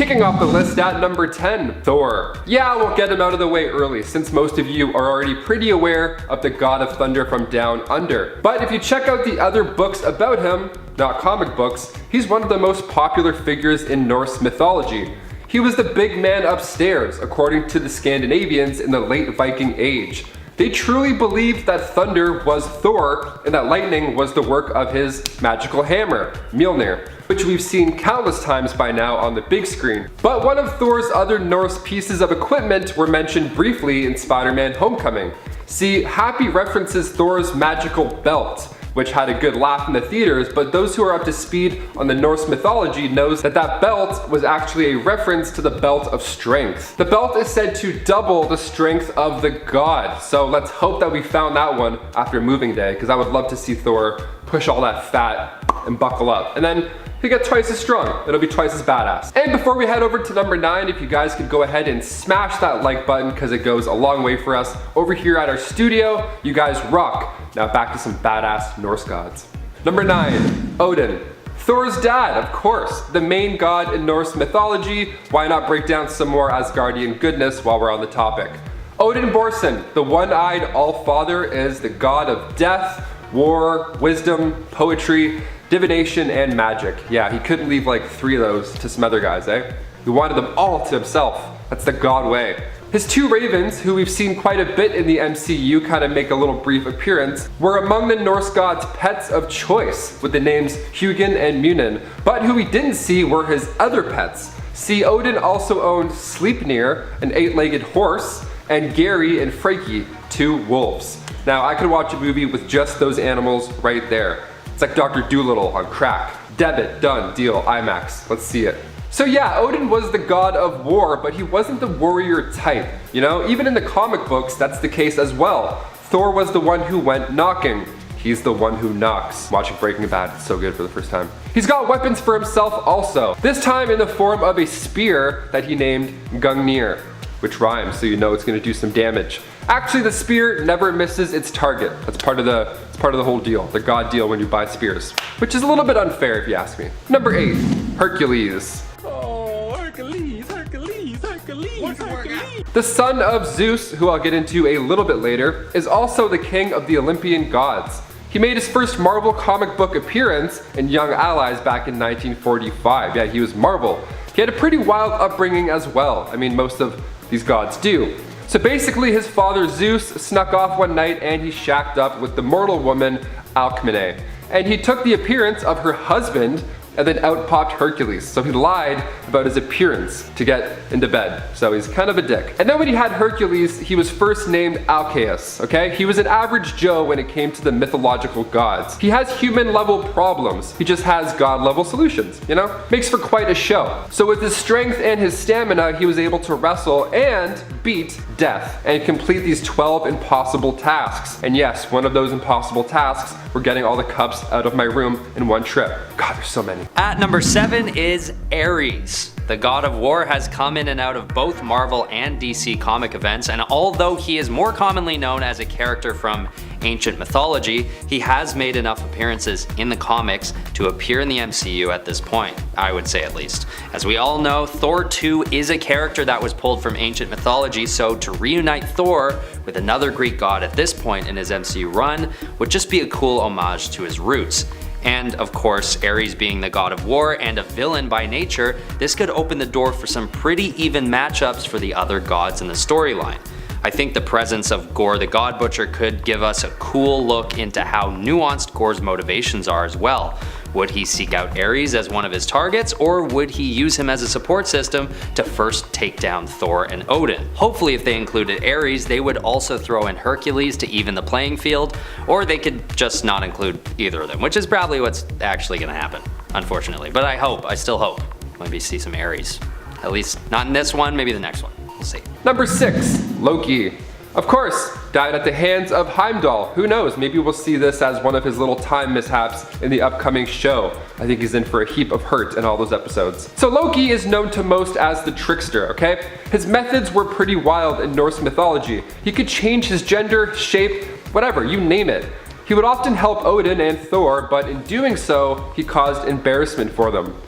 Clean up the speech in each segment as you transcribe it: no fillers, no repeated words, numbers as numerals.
Kicking off the list at number 10, Thor. Yeah, we'll get him out of the way early since most of you are already pretty aware of the God of Thunder from Down Under. But if you check out the other books about him, not comic books, he's one of the most popular figures in Norse mythology. He was the big man upstairs, according to the Scandinavians in the late Viking Age. They truly believed that thunder was Thor and that lightning was the work of his magical hammer, Mjolnir, which we've seen countless times by now on the big screen. But one of Thor's other Norse pieces of equipment were mentioned briefly in Spider-Man Homecoming. See, Happy references Thor's magical belt, which had a good laugh in the theaters, but those who are up to speed on the Norse mythology knows that that belt was actually a reference to the belt of strength. The belt is said to double the strength of the god, so let's hope that we found that one after moving day, because I would love to see Thor push all that fat and buckle up. And then he'll get twice as strong. It'll be twice as badass. And before we head over to number 9, if you guys could go ahead and smash that like button because it goes a long way for us over here at our studio. You guys rock. Now back to some badass Norse gods. Number 9, Odin. Thor's dad, of course, the main god in Norse mythology. Why not break down some more Asgardian goodness while we're on the topic? Odin Borson, the one-eyed all-father, is the god of death, war, wisdom, poetry, divination, and magic. Yeah, he couldn't leave like 3 of those to some other guys, eh? He wanted them all to himself. That's the god way. His 2 ravens, who we've seen quite a bit in the MCU kind of make a little brief appearance, were among the Norse gods' pets of choice, with the names Hugin and Munin. But who we didn't see were his other pets. See, Odin also owned Sleipnir, an 8-legged horse, and Geri and Freki, 2 wolves. Now, I could watch a movie with just those animals right there. It's like Dr. Dolittle on crack. Debit, done, deal, IMAX. Let's see it. So yeah, Odin was the god of war, but he wasn't the warrior type. You know, even in the comic books, that's the case as well. Thor was the one who went knocking. He's the one who knocks. Watching Breaking Bad, it's so good for the first time. He's got weapons for himself also. This time in the form of a spear that he named Gungnir, which rhymes, so you know it's gonna do some damage. Actually, the spear never misses its target. That's part of the whole deal, the god deal when you buy spears, which is a little bit unfair if you ask me. Number 8, Hercules. Oh, Hercules, Hercules, Hercules, Hercules. The son of Zeus, who I'll get into a little bit later, is also the king of the Olympian gods. He made his first Marvel comic book appearance in Young Allies back in 1945. Yeah, he was Marvel. He had a pretty wild upbringing as well. I mean, most of these gods do. So basically his father Zeus snuck off one night and he shacked up with the mortal woman Alcmene. And he took the appearance of her husband, and then out popped Hercules. So he lied about his appearance to get into bed. So he's kind of a dick. And then when he had Hercules, he was first named Alcaeus, okay? He was an average Joe when it came to the mythological gods. He has human level problems. He just has god level solutions, you know? Makes for quite a show. So with his strength and his stamina, he was able to wrestle and beat death and complete these 12 impossible tasks. And yes, one of those impossible tasks were getting all the cups out of my room in one trip. God, there's so many. At number 7 is Ares. The god of war has come in and out of both Marvel and DC comic events, and although he is more commonly known as a character from ancient mythology, he has made enough appearances in the comics to appear in the MCU at this point, I would say at least. As we all know, Thor 2 is a character that was pulled from ancient mythology, so to reunite Thor with another Greek god at this point in his MCU run would just be a cool homage to his roots. And of course, Ares being the god of war and a villain by nature, this could open the door for some pretty even matchups for the other gods in the storyline. I think the presence of Gorr the God Butcher could give us a cool look into how nuanced Gorr's motivations are as well. Would he seek out Ares as one of his targets, or would he use him as a support system to first take down Thor and Odin? Hopefully if they included Ares, they would also throw in Hercules to even the playing field, or they could just not include either of them, which is probably what's actually gonna happen, unfortunately. But I still hope, maybe see some Ares. At least not in this one, maybe the next one, we'll see. Number 6, Loki. Of course, died at the hands of Heimdall. Who knows, maybe we'll see this as one of his little time mishaps in the upcoming show. I think he's in for a heap of hurt in all those episodes. So Loki is known to most as the trickster, okay? His methods were pretty wild in Norse mythology. He could change his gender, shape, whatever, you name it. He would often help Odin and Thor, but in doing so, he caused embarrassment for them.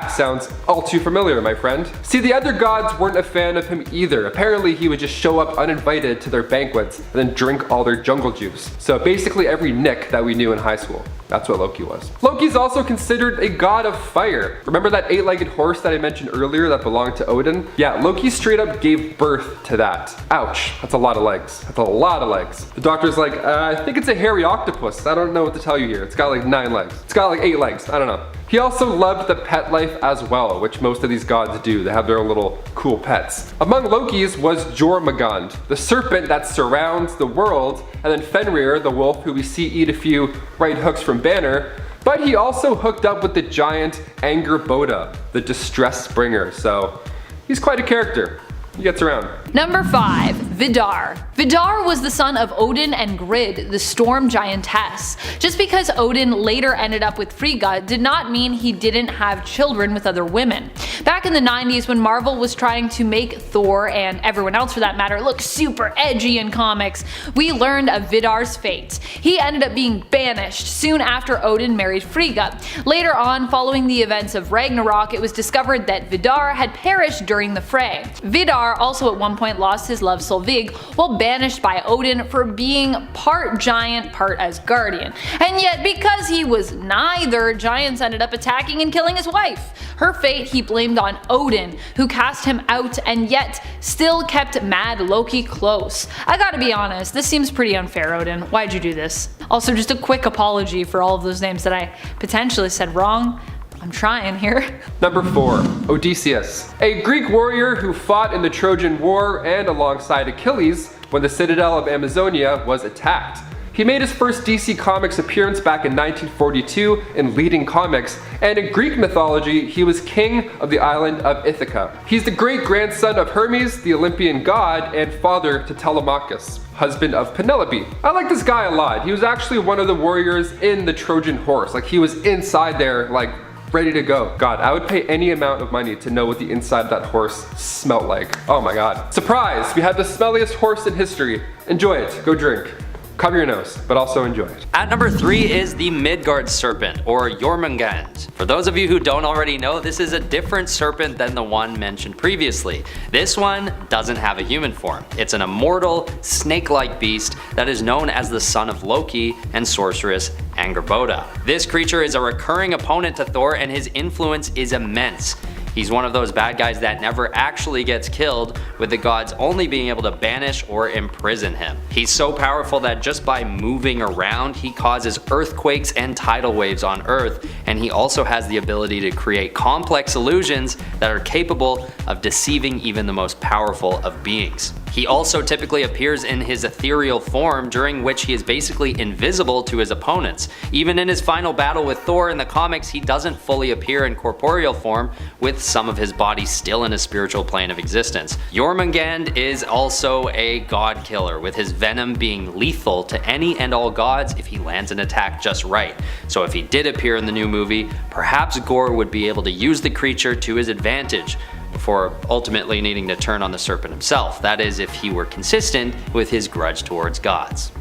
Sounds all too familiar, my friend. See, the other gods weren't a fan of him either. Apparently, he would just show up uninvited to their banquets and then drink all their jungle juice. So basically every Nick that we knew in high school. That's what Loki was. Loki's also considered a god of fire. Remember that 8-legged horse that I mentioned earlier that belonged to Odin? Yeah, Loki straight up gave birth to that. Ouch, that's a lot of legs. That's a lot of legs. The doctor's like, I think it's a hairy octopus. I don't know what to tell you here. It's got like 9 legs. It's got like 8 legs. I don't know. He also loved the pet life as well, which most of these gods do. They have their own little cool pets. Among Loki's was Jormungand, the serpent that surrounds the world, and then Fenrir, the wolf who we see eat a few right hooks from Banner. But he also hooked up with the giant Angerboda, the distress bringer, so he's quite a character. He gets around. Number 5. Vidar. Vidar was the son of Odin and Grid, the storm giantess. Just because Odin later ended up with Frigga did not mean he didn't have children with other women. Back in the 90s when Marvel was trying to make Thor, and everyone else for that matter, look super edgy in comics, we learned of Vidar's fate. He ended up being banished soon after Odin married Frigga. Later on, following the events of Ragnarok, it was discovered that Vidar had perished during the fray. Vidar also at one point lost his love Solveig while banished by Odin for being part giant, part Asgardian. And yet because he was neither, giants ended up attacking and killing his wife. Her fate he blamed on Odin, who cast him out and yet still kept Mad Loki close. I gotta be honest, this seems pretty unfair, Odin. Why'd you do this? Also, just a quick apology for all of those names that I potentially said wrong. I'm trying here. Number 4. Odysseus. A Greek warrior who fought in the Trojan War and alongside Achilles when the citadel of Amazonia was attacked. He made his first DC Comics appearance back in 1942 in Leading Comics, and in Greek mythology, he was king of the island of Ithaca. He's the great-grandson of Hermes, the Olympian god, and father to Telemachus, husband of Penelope. I like this guy a lot. He was actually one of the warriors in the Trojan horse. Like, he was inside there, like, ready to go. God, I would pay any amount of money to know what the inside of that horse smelled like. Oh my god. Surprise! We had the smelliest horse in history. Enjoy it. Go drink. Cover your nose, but also enjoy it. At number 3 is the Midgard serpent, or Jormungand. For those of you who don't already know, this is a different serpent than the one mentioned previously. This one doesn't have a human form. It's an immortal, snake-like beast that is known as the son of Loki and sorceress Angerboda. This creature is a recurring opponent to Thor, and his influence is immense. He's one of those bad guys that never actually gets killed, with the gods only being able to banish or imprison him. He's so powerful that just by moving around, he causes earthquakes and tidal waves on Earth, and he also has the ability to create complex illusions that are capable of deceiving even the most powerful of beings. He also typically appears in his ethereal form, during which he is basically invisible to his opponents. Even in his final battle with Thor in the comics, he doesn't fully appear in corporeal form, with some of his body still in a spiritual plane of existence. Jormungand is also a god killer, with his venom being lethal to any and all gods if he lands an attack just right. So if he did appear in the new movie, perhaps Gore would be able to use the creature to his advantage, before ultimately needing to turn on the serpent himself. That is, if he were consistent with his grudge towards gods.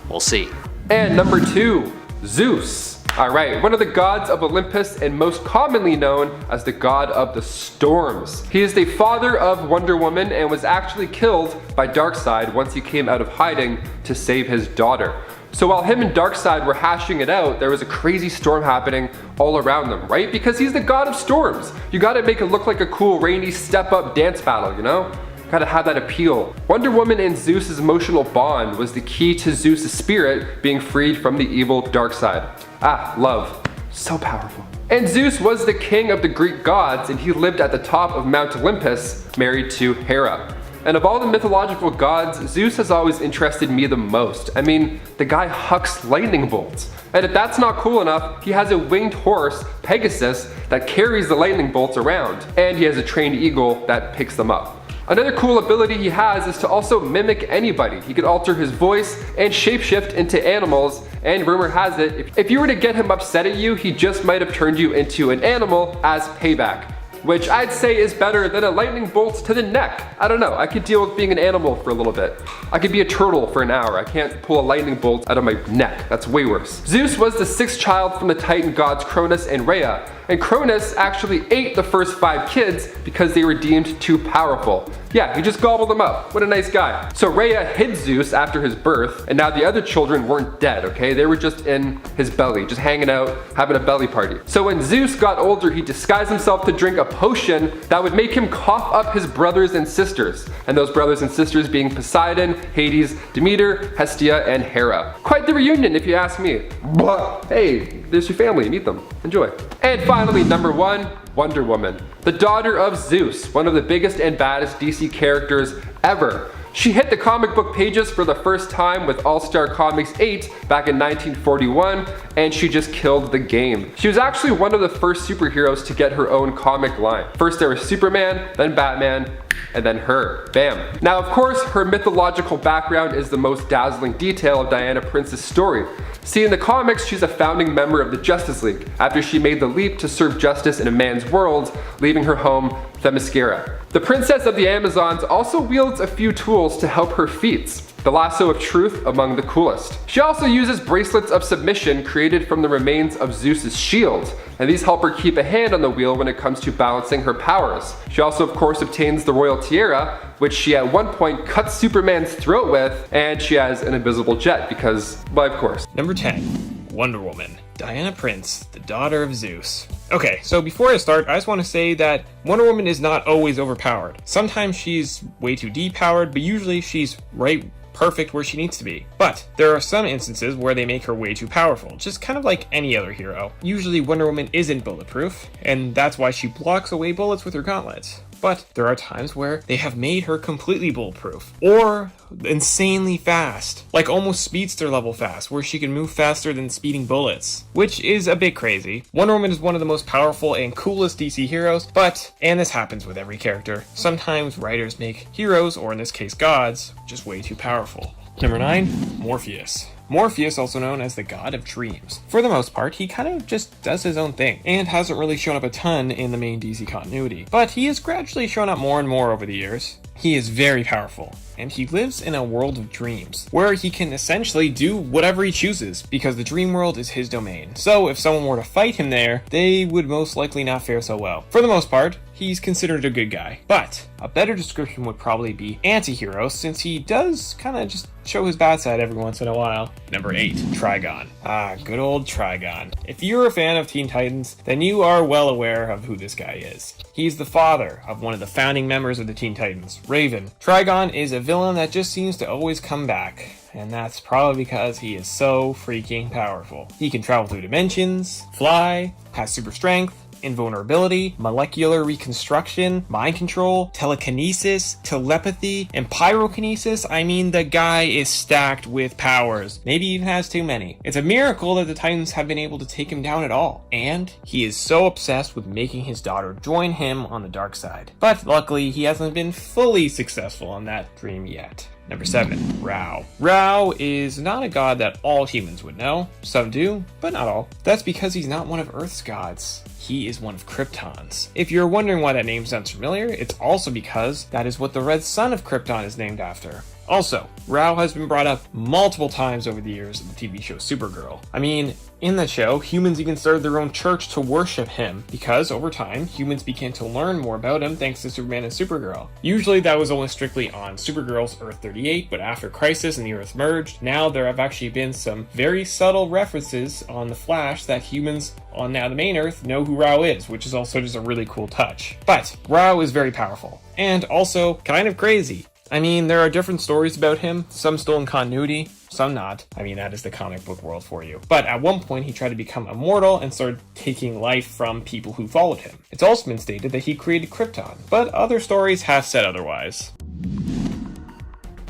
We'll see. And number 2, Zeus. Alright, one of the gods of Olympus and most commonly known as the god of the storms. He is the father of Wonder Woman and was actually killed by Darkseid once he came out of hiding to save his daughter. So while him and Darkseid were hashing it out, there was a crazy storm happening all around them, right? Because he's the god of storms. You gotta make it look like a cool rainy step-up dance battle, you know? Gotta have that appeal. Wonder Woman and Zeus's emotional bond was the key to Zeus's spirit being freed from the evil Darkseid. Ah, love. So powerful. And Zeus was the king of the Greek gods, and he lived at the top of Mount Olympus, married to Hera. And of all the mythological gods, Zeus has always interested me the most. I mean, the guy hucks lightning bolts. And if that's not cool enough, he has a winged horse, Pegasus, that carries the lightning bolts around. And he has a trained eagle that picks them up. Another cool ability he has is to also mimic anybody. He could alter his voice and shapeshift into animals, and rumor has it, if you were to get him upset at you, he just might have turned you into an animal as payback. Which I'd say is better than a lightning bolt to the neck. I don't know, I could deal with being an animal for a little bit. I could be a turtle for an hour. I can't pull a lightning bolt out of my neck. That's way worse. Zeus was the 6th child from the Titan gods Cronus and Rhea. And Cronus actually ate the first 5 kids because they were deemed too powerful. Yeah, he just gobbled them up. What a nice guy. So Rhea hid Zeus after his birth, and now the other children weren't dead, okay? They were just in his belly, just hanging out, having a belly party. So when Zeus got older, he disguised himself to drink a potion that would make him cough up his brothers and sisters. And those brothers and sisters being Poseidon, Hades, Demeter, Hestia, and Hera. Quite the reunion if you ask me. But hey, there's your family, meet them, enjoy. And finally, number 1, Wonder Woman, the daughter of Zeus, one of the biggest and baddest DC characters ever. She hit the comic book pages for the first time with All-Star Comics 8 back in 1941, and she just killed the game. She was actually one of the first superheroes to get her own comic line. First there was Superman, then Batman, and then her. Bam. Now of course, her mythological background is the most dazzling detail of Diana Prince's story. See, in the comics, she's a founding member of the Justice League after she made the leap to serve justice in a man's world, leaving her home, Themyscira. The Princess of the Amazons also wields a few tools to help her feats. The lasso of truth among the coolest. She also uses bracelets of submission created from the remains of Zeus's shield, and these help her keep a hand on the wheel when it comes to balancing her powers. She also of course obtains the royal tiara, which she at one point cuts Superman's throat with, and she has an invisible jet because, well, of course. Number 10, Wonder Woman. Diana Prince, the daughter of Zeus. Okay, so before I start, I just want to say that Wonder Woman is not always overpowered. Sometimes she's way too depowered, but usually she's right perfect where she needs to be. But there are some instances where they make her way too powerful, just kind of like any other hero. Usually Wonder Woman isn't bulletproof, and that's why she blocks away bullets with her gauntlets. But there are times where they have made her completely bulletproof, or insanely fast, like almost speedster level fast, where she can move faster than speeding bullets, which is a bit crazy. Wonder Woman is one of the most powerful and coolest DC heroes, but, and this happens with every character, sometimes writers make heroes, or in this case gods, just way too powerful. Number 9, Morpheus. Morpheus, also known as the god of dreams. For the most part, he kind of just does his own thing, and hasn't really shown up a ton in the main DC continuity, but he has gradually shown up more and more over the years. He is very powerful, and he lives in a world of dreams, where he can essentially do whatever he chooses, because the dream world is his domain. So if someone were to fight him there, they would most likely not fare so well. For the most part, he's considered a good guy, but a better description would probably be anti-hero, since he does kind of just show his bad side every once in a while. Number 8, Trigon. Ah, good old Trigon. If you're a fan of Teen Titans, then you are well aware of who this guy is. He's the father of one of the founding members of the Teen Titans, Raven. Trigon is a villain that just seems to always come back, and that's probably because he is so freaking powerful. He can travel through dimensions, fly, has super strength, invulnerability, molecular reconstruction, mind control, telekinesis, telepathy, and pyrokinesis. I mean, the guy is stacked with powers. Maybe even has too many. It's a miracle that the Titans have been able to take him down at all. And he is so obsessed with making his daughter join him on the dark side. But luckily, he hasn't been fully successful on that dream yet. Number 7, Ra. Ra is not a god that all humans would know. Some do, but not all. That's because he's not one of Earth's gods. He is one of Krypton's. If you're wondering why that name sounds familiar, it's also because that is what the red sun of Krypton is named after. Also, Ra has been brought up multiple times over the years in the TV show Supergirl. I mean, in the show, humans even started their own church to worship him, because over time, humans began to learn more about him thanks to Superman and Supergirl. Usually that was only strictly on Supergirl's Earth 38, but after Crisis and the Earth merged, now there have actually been some very subtle references on the Flash that humans on now the main Earth know who Ra is, which is also just a really cool touch. But Ra is very powerful, and also kind of crazy. I mean, there are different stories about him, some still in continuity, some not. I mean, that is the comic book world for you. But at one point, he tried to become immortal and started taking life from people who followed him. It's also been stated that he created Krypton, but other stories have said otherwise.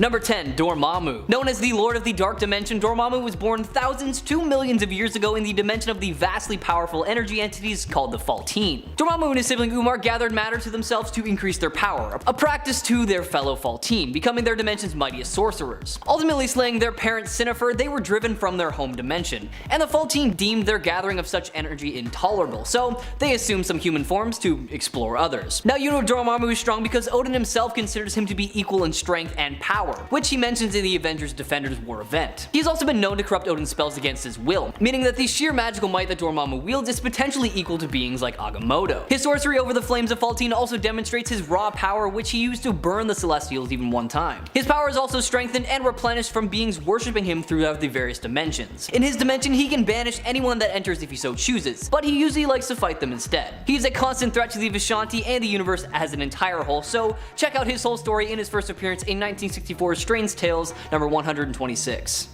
Number 10, Dormammu. Known as the Lord of the Dark Dimension, Dormammu was born thousands to millions of years ago in the dimension of the vastly powerful energy entities called the Faltine. Dormammu and his sibling Umar gathered matter to themselves to increase their power, a practice to their fellow Faltine, becoming their dimension's mightiest sorcerers. Ultimately slaying their parent Sinifer, they were driven from their home dimension, and the Faltine deemed their gathering of such energy intolerable, so they assumed some human forms to explore others. Now you know Dormammu is strong because Odin himself considers him to be equal in strength and power, power, which he mentions in the Avengers Defenders War event. He's also been known to corrupt Odin's spells against his will, meaning that the sheer magical might that Dormammu wields is potentially equal to beings like Agamotto. His sorcery over the flames of Faltine also demonstrates his raw power, which he used to burn the Celestials even one time. His power is also strengthened and replenished from beings worshipping him throughout the various dimensions. In his dimension, he can banish anyone that enters if he so chooses, but he usually likes to fight them instead. He is a constant threat to the Vishanti and the universe as an entire whole, so check out his whole story in his first appearance in 1964's Strange Tales number 126.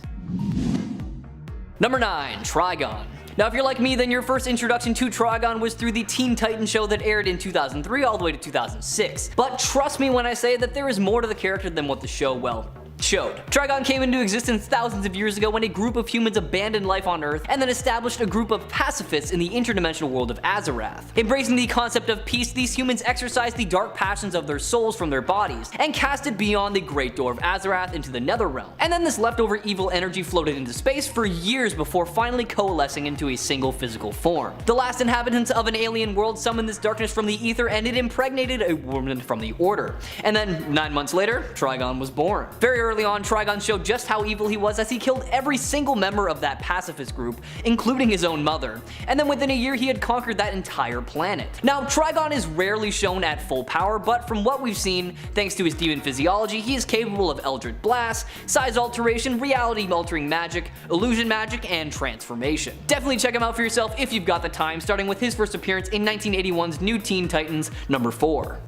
Number 9. Trigon. Now if you're like me, then your first introduction to Trigon was through the Teen Titans show that aired in 2003 all the way to 2006. But trust me when I say that there is more to the character than what the show, well, showed. Trigon came into existence thousands of years ago when a group of humans abandoned life on Earth and then established a group of pacifists in the interdimensional world of Azarath. Embracing the concept of peace, these humans exorcised the dark passions of their souls from their bodies and cast it beyond the Great Door of Azarath into the Netherrealm. And then this leftover evil energy floated into space for years before finally coalescing into a single physical form. The last inhabitants of an alien world summoned this darkness from the ether and it impregnated a woman from the Order. And then 9 months later, Trigon was born. Very early on, Trigon showed just how evil he was as he killed every single member of that pacifist group, including his own mother, and then within a year he had conquered that entire planet. Now, Trigon is rarely shown at full power, but from what we've seen, thanks to his demon physiology, he is capable of Eldritch Blast, size alteration, reality-altering magic, illusion magic, and transformation. Definitely check him out for yourself if you've got the time, starting with his first appearance in 1981's New Teen Titans number 4.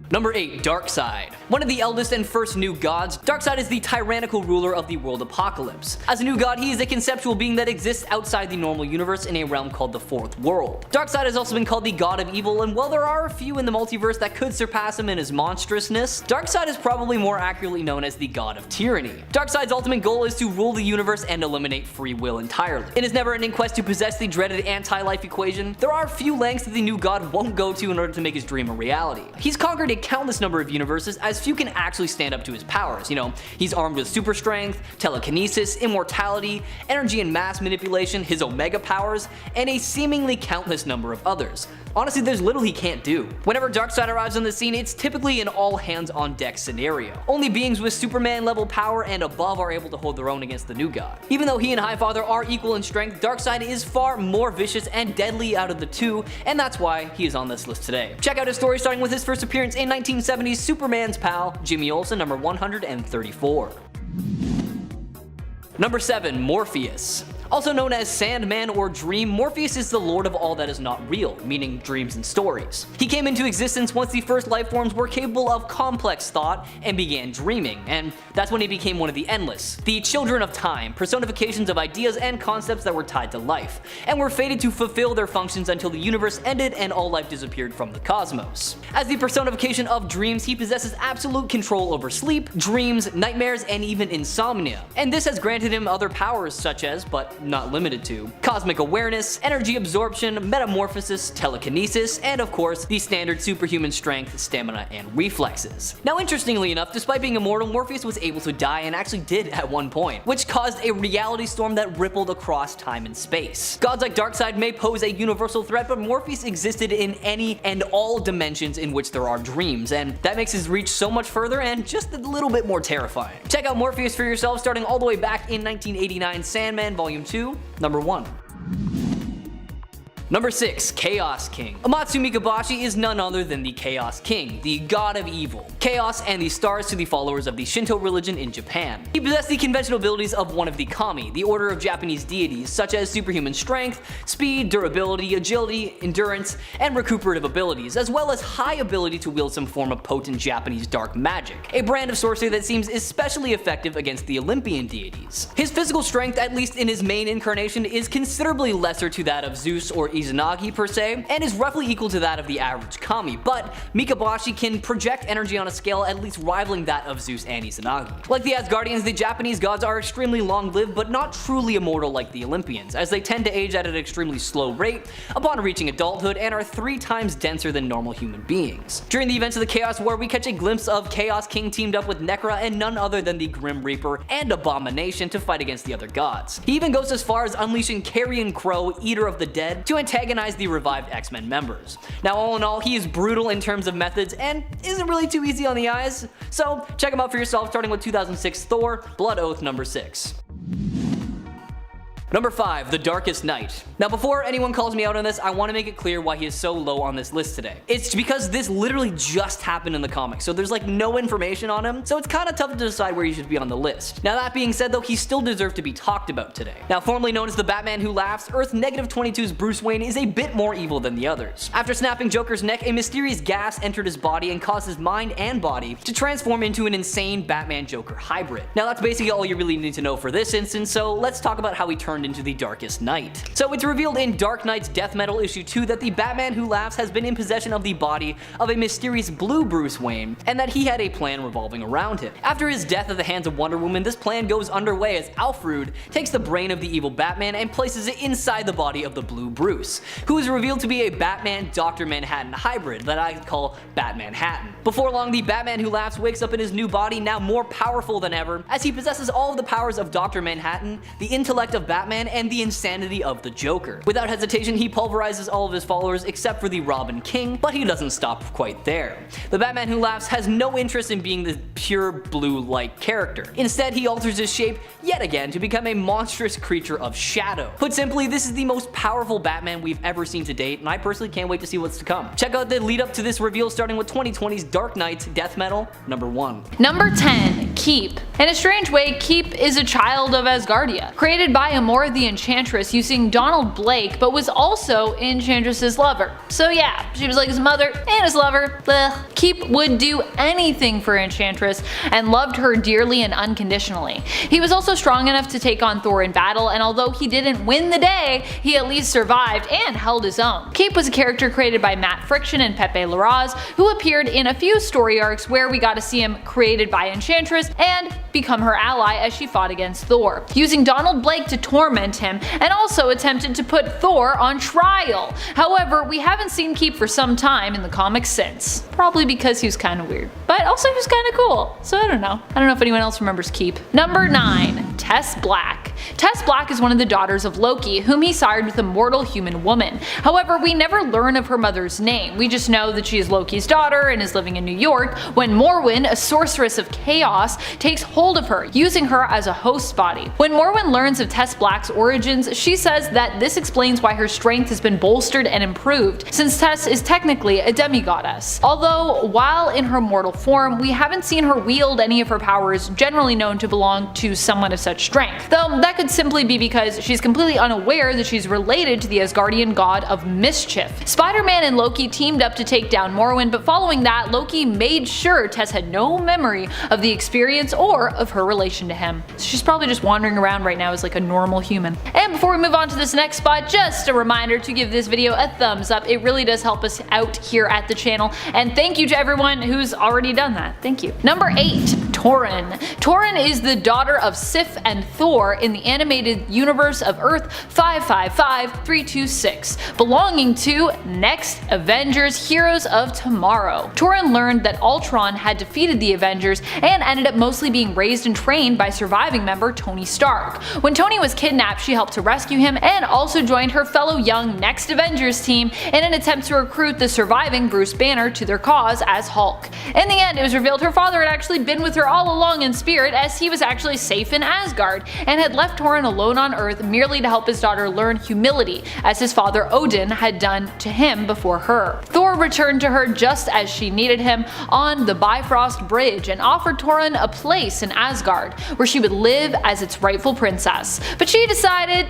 Number 8. Darkseid. One of the eldest and first new gods, Darkseid is the tyrannical ruler of the world Apocalypse. As a new god, he is a conceptual being that exists outside the normal universe in a realm called the Fourth World. Darkseid has also been called the god of evil, and while there are a few in the multiverse that could surpass him in his monstrousness, Darkseid is probably more accurately known as the god of tyranny. Darkseid's ultimate goal is to rule the universe and eliminate free will entirely. In his never-ending quest to possess the dreaded anti-life equation, there are few lengths that the new god won't go to in order to make his dream a reality. He's conquered a countless number of universes, as few can actually stand up to his powers. You know, he's armed with super strength, telekinesis, immortality, energy and mass manipulation, his Omega powers, and a seemingly countless number of others. Honestly, there's little he can't do. Whenever Darkseid arrives on the scene, it's typically an all-hands-on-deck scenario. Only beings with Superman-level power and above are able to hold their own against the new god. Even though he and Highfather are equal in strength, Darkseid is far more vicious and deadly out of the two, and that's why he is on this list today. Check out his story starting with his first appearance in 1970's Superman's pal, Jimmy Olsen, number 134. Number 7. Morpheus. Also known as Sandman or Dream, Morpheus is the lord of all that is not real, meaning dreams and stories. He came into existence once the first life forms were capable of complex thought and began dreaming, and that's when he became one of the Endless, the children of time, personifications of ideas and concepts that were tied to life, and were fated to fulfill their functions until the universe ended and all life disappeared from the cosmos. As the personification of dreams, he possesses absolute control over sleep, dreams, nightmares, and even insomnia, and this has granted him other powers such as, but not limited to, cosmic awareness, energy absorption, metamorphosis, telekinesis, and of course, the standard superhuman strength, stamina, and reflexes. Now interestingly enough, despite being immortal, Morpheus was able to die and actually did at one point, which caused a reality storm that rippled across time and space. Gods like Darkseid may pose a universal threat, but Morpheus existed in any and all dimensions in which there are dreams, and that makes his reach so much further and just a little bit more terrifying. Check out Morpheus for yourself starting all the way back in 1989 Sandman Volume 2, number 1. Number 6. Chaos King. Amatsu Mikabashi is none other than the Chaos King, the god of evil, chaos, and the stars to the followers of the Shinto religion in Japan. He possessed the conventional abilities of one of the kami, the order of Japanese deities, such as superhuman strength, speed, durability, agility, endurance, and recuperative abilities, as well as high ability to wield some form of potent Japanese dark magic, a brand of sorcery that seems especially effective against the Olympian deities. His physical strength, at least in his main incarnation, is considerably lesser to that of Zeus or Izanagi per se, and is roughly equal to that of the average kami, but Mikabashi can project energy on a scale at least rivaling that of Zeus and Izanagi. Like the Asgardians, the Japanese gods are extremely long-lived but not truly immortal like the Olympians, as they tend to age at an extremely slow rate upon reaching adulthood and are 3 times denser than normal human beings. During the events of the Chaos War, we catch a glimpse of Chaos King teamed up with Necra and none other than the Grim Reaper and Abomination to fight against the other gods. He even goes as far as unleashing Carrion Crow, Eater of the Dead, to antagonize the revived X-Men members. Now all in all, he is brutal in terms of methods and isn't really too easy on the eyes, so check him out for yourself, starting with 2006 Thor, Blood Oath number 6. Number 5, The Darkest Night. Now before anyone calls me out on this, I want to make it clear why he is so low on this list today. It's because this literally just happened in the comics, so there's like no information on him, so it's kind of tough to decide where he should be on the list. Now that being said though, he still deserves to be talked about today. Now formerly known as the Batman Who Laughs, Earth -22's Bruce Wayne is a bit more evil than the others. After snapping Joker's neck, a mysterious gas entered his body and caused his mind and body to transform into an insane Batman-Joker hybrid. Now that's basically all you really need to know for this instance, so let's talk about how he turned into the Darkest Night. So it's revealed in Dark Knight's Death Metal issue 2 that the Batman Who Laughs has been in possession of the body of a mysterious blue Bruce Wayne, and that he had a plan revolving around him. After his death at the hands of Wonder Woman, this plan goes underway as Alfred takes the brain of the evil Batman and places it inside the body of the blue Bruce, who is revealed to be a Batman Dr. Manhattan hybrid that I call Batmanhattan. Before long, the Batman Who Laughs wakes up in his new body, now more powerful than ever, as he possesses all of the powers of Dr. Manhattan, the intellect of Batman, and the insanity of the Joker. Without hesitation, he pulverizes all of his followers except for the Robin King, but he doesn't stop quite there. The Batman Who Laughs has no interest in being the pure blue-like character. Instead, he alters his shape yet again to become a monstrous creature of shadow. Put simply, this is the most powerful Batman we've ever seen to date, and I personally can't wait to see what's to come. Check out the lead up to this reveal starting with 2020's Dark Knight's Death Metal number 1. Number 10, Keep. In a strange way, Keep is a child of Asgardia, created by Amora the Enchantress using Donald Blake, but was also Enchantress's lover. So yeah, she was like his mother and his lover. Blech. Keep would do anything for Enchantress and loved her dearly and unconditionally. He was also strong enough to take on Thor in battle, and although he didn't win the day, he at least survived and held his own. Keep was a character created by Matt Friction and Pepe Larraz, who appeared in a few story arcs where we got to see him created by Enchantress and become her ally as she fought against Thor, using Donald Blake to torment him, and also attempted to put Thor on trial. However, we haven't seen Keep for some time in the comics since. Probably because he was kind of weird. But also he was kind of cool, so I don't know. I don't know if anyone else remembers Keep. Number 9, Tess Black. Tess Black is one of the daughters of Loki, whom he sired with a mortal human woman. However, we never learn of her mother's name. We just know that she is Loki's daughter and is living in New York when Morwen, a sorceress of chaos, takes hold of her, using her as a host body. When Morwen learns of Tess Black's origins, she says that this explains why her strength has been bolstered and improved, since Tess is technically a demigoddess. Although, while in her mortal form, we haven't seen her wield any of her powers generally known to belong to someone of such strength, though that could simply be because she's completely unaware that she's related to the Asgardian god of mischief. Spider-Man and Loki teamed up to take down Morwen, but following that, Loki made sure Tess had no memory of the experience or of her relation to him. So she's probably just wandering around right now as like a normal human. And before we move on to this next spot, just a reminder to give this video a thumbs up. It really does help us out here at the channel, and thank you to everyone who's already done that. Thank you. Number 8, Torunn. Torunn is the daughter of Sif and Thor in the animated universe of Earth 555326, belonging to Next Avengers Heroes of Tomorrow. Torunn learned that Ultron had defeated the Avengers and ended up mostly being raised and trained by surviving member Tony Stark. When Tony was kidnapped, she helped to rescue him and also joined her fellow young Next Avengers team in an attempt to recruit the surviving Bruce Banner to their cause as Hulk. In the end, it was revealed her father had actually been with her all along in spirit, as he was actually safe in Asgard and had left Torunn alone on Earth merely to help his daughter learn humility, as his father Odin had done to him before her. Thor returned to her just as she needed him on the Bifrost Bridge and offered Torunn a place in Asgard where she would live as its rightful princess, but she decided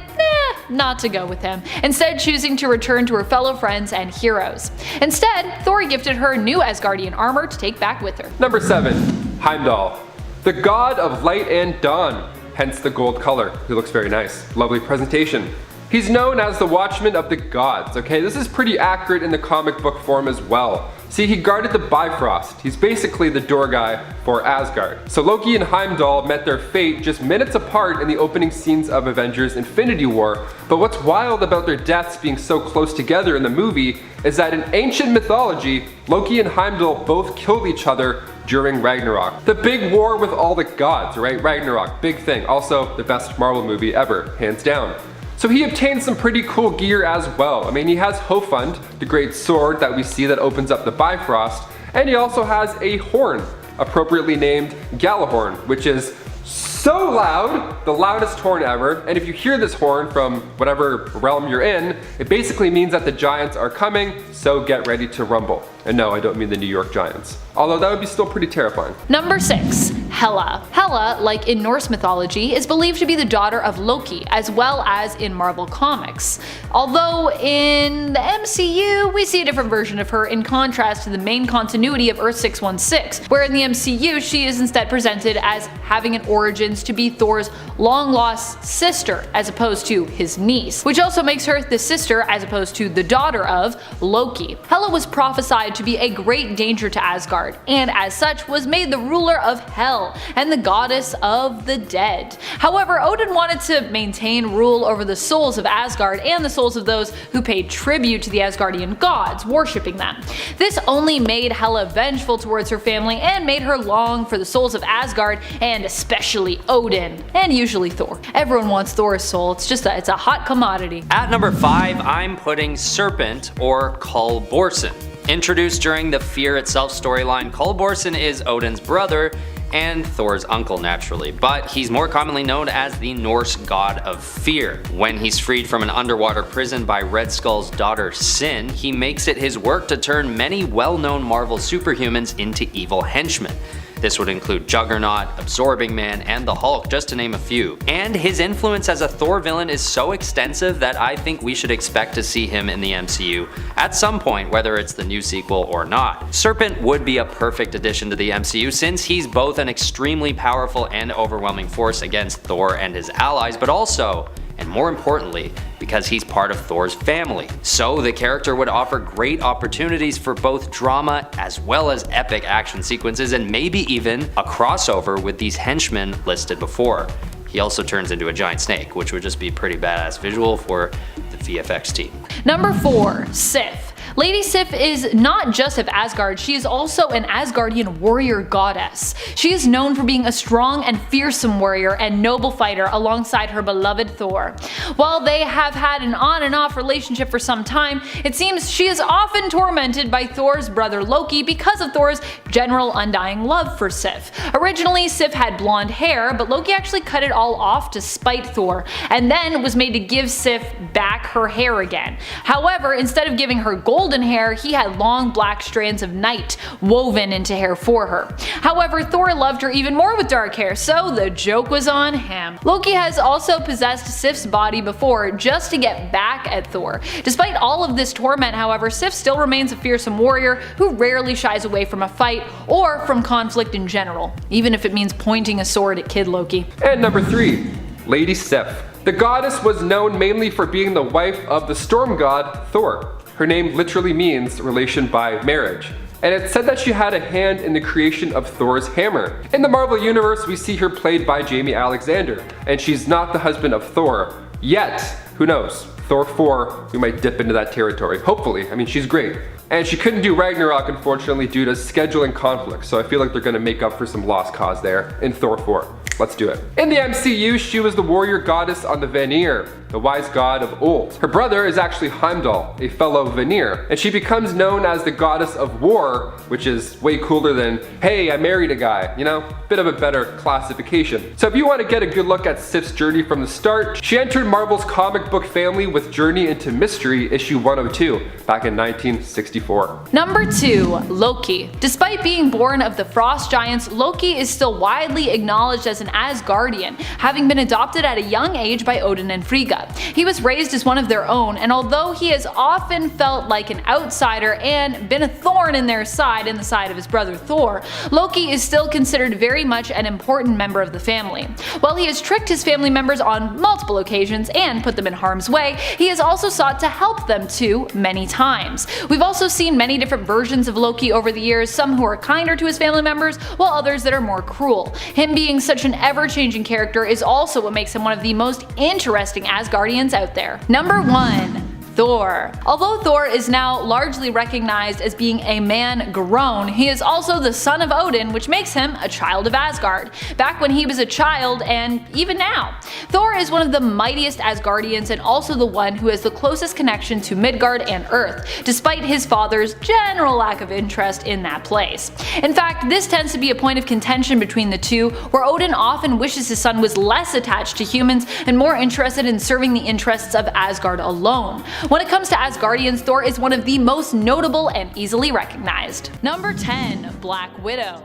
not to go with him, instead choosing to return to her fellow friends and heroes. Instead, Thor gifted her new Asgardian armor to take back with her. Number 7, Heimdall. The god of light and dawn, hence the gold color. He looks very nice. Lovely presentation. He's known as the Watchman of the Gods, okay? This is pretty accurate in the comic book form as well. See, he guarded the Bifrost. He's basically the door guy for Asgard. So Loki and Heimdall met their fate just minutes apart in the opening scenes of Avengers Infinity War, but what's wild about their deaths being so close together in the movie is that in ancient mythology, Loki and Heimdall both killed each other during Ragnarok. The big war with all the gods, right? Ragnarok, big thing. Also, the best Marvel movie ever, hands down. So he obtained some pretty cool gear as well. I mean, he has Hofund, the great sword that we see that opens up the Bifrost, and he also has a horn, appropriately named Galahorn, which is so loud, the loudest horn ever, and if you hear this horn from whatever realm you're in, it basically means that the giants are coming, so get ready to rumble. And no, I don't mean the New York Giants. Although that would be still pretty terrifying. Number 6. Hela. Hela, like in Norse mythology, is believed to be the daughter of Loki, as well as in Marvel Comics. Although in the MCU, we see a different version of her in contrast to the main continuity of Earth 616, where in the MCU she is instead presented as having an origins to be Thor's long-lost sister, as opposed to his niece, which also makes her the sister as opposed to the daughter of Loki. Hela was prophesied to be a great danger to Asgard, and as such was made the ruler of Hell and the goddess of the dead. However, Odin wanted to maintain rule over the souls of Asgard and the souls of those who paid tribute to the Asgardian gods, worshipping them. This only made Hela vengeful towards her family and made her long for the souls of Asgard, and especially Odin, and usually Thor. Everyone wants Thor's soul, it's a hot commodity. At number 5, I'm putting Serpent, or Kol Borson. Introduced during the Fear Itself storyline, Kol Borson is Odin's brother and Thor's uncle naturally, but he's more commonly known as the Norse god of fear. When he's freed from an underwater prison by Red Skull's daughter Sin, he makes it his work to turn many well-known Marvel superhumans into evil henchmen. This would include Juggernaut, Absorbing Man, and the Hulk, just to name a few. And his influence as a Thor villain is so extensive that I think we should expect to see him in the MCU at some point, whether it's the new sequel or not. Serpent would be a perfect addition to the MCU since he's both an extremely powerful and overwhelming force against Thor and his allies, but also, and more importantly, because he's part of Thor's family. So the character would offer great opportunities for both drama as well as epic action sequences, and maybe even a crossover with these henchmen listed before. He also turns into a giant snake, which would just be pretty badass visual for the VFX team. Number 4. Sif. Lady Sif is not just of Asgard, she is also an Asgardian warrior goddess. She is known for being a strong and fearsome warrior and noble fighter alongside her beloved Thor. While they have had an on and off relationship for some time, it seems she is often tormented by Thor's brother Loki because of Thor's general undying love for Sif. Originally, Sif had blonde hair, but Loki actually cut it all off to spite Thor, and then was made to give Sif back her hair again. However, instead of giving her golden hair, he had long black strands of night woven into hair for her. However, Thor loved her even more with dark hair, so the joke was on him. Loki has also possessed Sif's body before just to get back at Thor. Despite all of this torment, however, Sif still remains a fearsome warrior who rarely shies away from a fight or from conflict in general, even if it means pointing a sword at Kid Loki. And number 3, Lady Sif. The goddess was known mainly for being the wife of the storm god Thor. Her name literally means relation by marriage, and it's said that she had a hand in the creation of Thor's hammer. In the Marvel Universe, we see her played by Jamie Alexander, and she's not the husband of Thor yet. Who knows? Thor 4, we might dip into that territory. Hopefully. I mean, she's great. And she couldn't do Ragnarok, unfortunately, due to scheduling conflicts, so I feel like they're gonna make up for some lost cause there in Thor 4. Let's do it. In the MCU, she was the warrior goddess on the Vanir, the wise god of old. Her brother is actually Heimdall, a fellow Vanir, and she becomes known as the goddess of war, which is way cooler than, hey, I married a guy, you know? Bit of a better classification. So if you want to get a good look at Sif's journey from the start, she entered Marvel's comic book family with Journey into Mystery issue 102 back in 1964. Number 2. Loki. Despite being born of the Frost Giants, Loki is still widely acknowledged as an Asgardian, having been adopted at a young age by Odin and Frigga. He was raised as one of their own, and although he has often felt like an outsider and been a thorn in their side and the side of his brother Thor, Loki is still considered very much an important member of the family. While he has tricked his family members on multiple occasions and put them in harm's way, he has also sought to help them too many times. We've also seen many different versions of Loki over the years, some who are kinder to his family members, while others that are more cruel. Him being such an ever-changing character is also what makes him one of the most interesting Asgardians out there. Number 1. Thor. Although Thor is now largely recognized as being a man grown, he is also the son of Odin, which makes him a child of Asgard, back when he was a child and even now. Thor is one of the mightiest Asgardians and also the one who has the closest connection to Midgard and Earth, despite his father's general lack of interest in that place. In fact, this tends to be a point of contention between the two, where Odin often wishes his son was less attached to humans and more interested in serving the interests of Asgard alone. When it comes to Asgardians, Thor is one of the most notable and easily recognized. Number 10. Black Widow.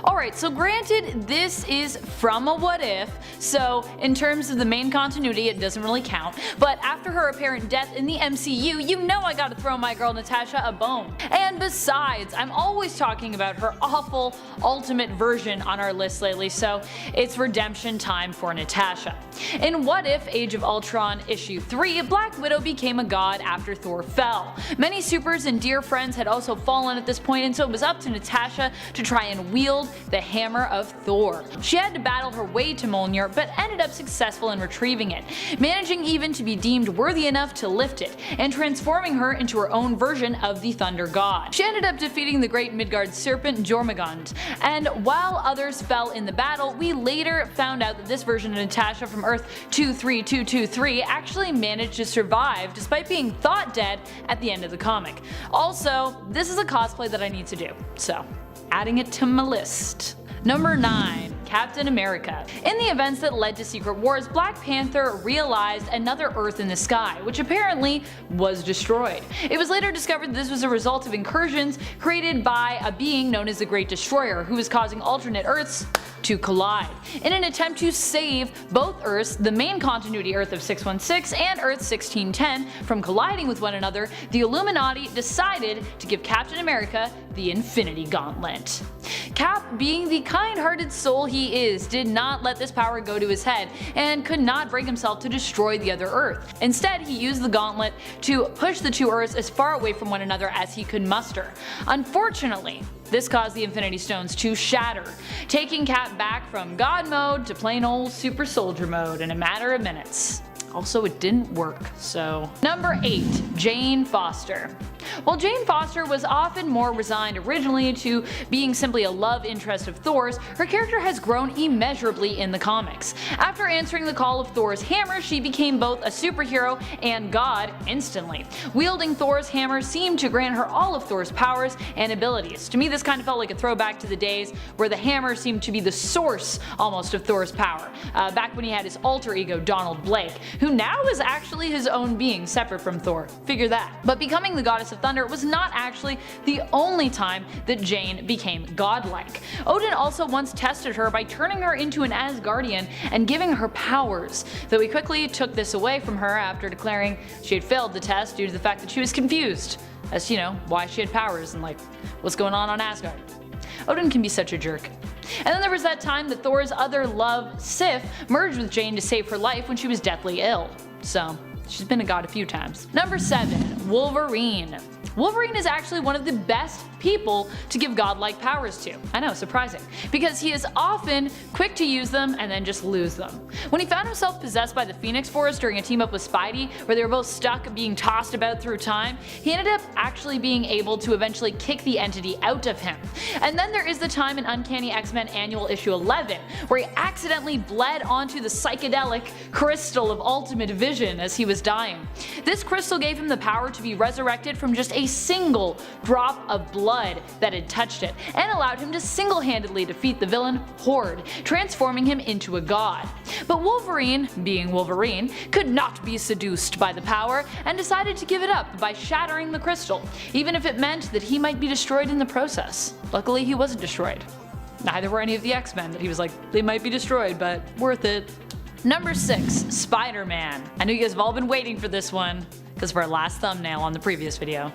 Alright, so granted this is from a what if, so in terms of the main continuity it doesn't really count, but after her apparent death in the MCU, you know I gotta throw my girl Natasha a bone. And besides, I'm always talking about her awful ultimate version on our list lately, so it's redemption time for Natasha. In What If Age of Ultron issue 3, Black Widow became a god after Thor fell. Many supers and dear friends had also fallen at this point, and so it was up to Natasha to try and wield the hammer of Thor. She had to battle her way to Mjolnir, but ended up successful in retrieving it, managing even to be deemed worthy enough to lift it, and transforming her into her own version of the Thunder God. She ended up defeating the great Midgard serpent Jormungand, and while others fell in the battle, we later found out that this version of Natasha from Earth 23223 actually managed to survive despite being thought dead at the end of the comic. Also, this is a cosplay that I need to do, so adding it to my list. Number 9. Captain America. In the events that led to Secret Wars, Black Panther realized another Earth in the sky, which apparently was destroyed. It was later discovered that this was a result of incursions created by a being known as the Great Destroyer, who was causing alternate Earths to collide. In an attempt to save both Earths, the main continuity Earth of 616 and Earth 1610, from colliding with one another, the Illuminati decided to give Captain America the Infinity Gauntlet. Cap, being the kind-hearted soul he is, did not let this power go to his head and could not bring himself to destroy the other Earth. Instead, he used the gauntlet to push the two Earths as far away from one another as he could muster. Unfortunately, this caused the Infinity Stones to shatter, taking Cap back from God mode to plain old super soldier mode in a matter of minutes. Also, it didn't work, so. Number 8. Jane Foster. While Jane Foster was often more resigned originally to being simply a love interest of Thor's, her character has grown immeasurably in the comics. After answering the call of Thor's hammer, she became both a superhero and god instantly. Wielding Thor's hammer seemed to grant her all of Thor's powers and abilities. To me, this kind of felt like a throwback to the days where the hammer seemed to be the source almost of Thor's power, back when he had his alter ego Donald Blake, who now is actually his own being separate from Thor. Figure that. But becoming the goddess of thunder was not actually the only time that Jane became godlike. Odin also once tested her by turning her into an Asgardian and giving her powers, though he quickly took this away from her after declaring she had failed the test due to the fact that she was confused as to, you know, why she had powers and like what's going on Asgard. Odin can be such a jerk. And then there was that time that Thor's other love, Sif, merged with Jane to save her life when she was deathly ill. So, she's been a god a few times. Number 7. Wolverine. Wolverine is actually one of the best people to give godlike powers to. I know, surprising. Because he is often quick to use them and then just lose them. When he found himself possessed by the Phoenix Force during a team up with Spidey, where they were both stuck being tossed about through time, he ended up actually being able to eventually kick the entity out of him. And then there is the time in Uncanny X-Men Annual Issue 11, where he accidentally bled onto the psychedelic crystal of ultimate vision as he was dying. This crystal gave him the power to be resurrected from just a single drop of blood that had touched it, and allowed him to single-handedly defeat the villain Horde, transforming him into a god. But Wolverine, being Wolverine, could not be seduced by the power and decided to give it up by shattering the crystal, even if it meant that he might be destroyed in the process. Luckily, he wasn't destroyed. Neither were any of the X-Men that he was like, they might be destroyed, but worth it. Number 6. Spider-Man. I know you guys have all been waiting for this one, because of our last thumbnail on the previous video.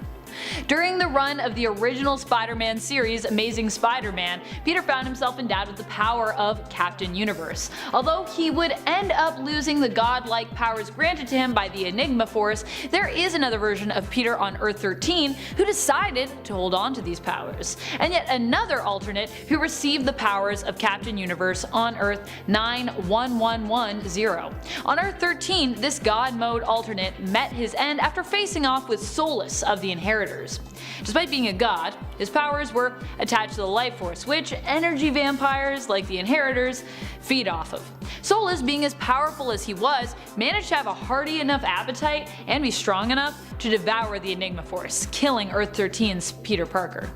During the run of the original Spider-Man series, Amazing Spider-Man, Peter found himself endowed with the power of Captain Universe. Although he would end up losing the godlike powers granted to him by the Enigma Force, there is another version of Peter on Earth 13 who decided to hold on to these powers, and yet another alternate who received the powers of Captain Universe on Earth 91110. On Earth 13, this God mode alternate met his end after facing off with Solus of the Inheritors. Despite being a god, his powers were attached to the life force, which energy vampires like the Inheritors feed off of. Solus, being as powerful as he was, managed to have a hearty enough appetite and be strong enough to devour the Enigma Force, killing Earth 13's Peter Parker.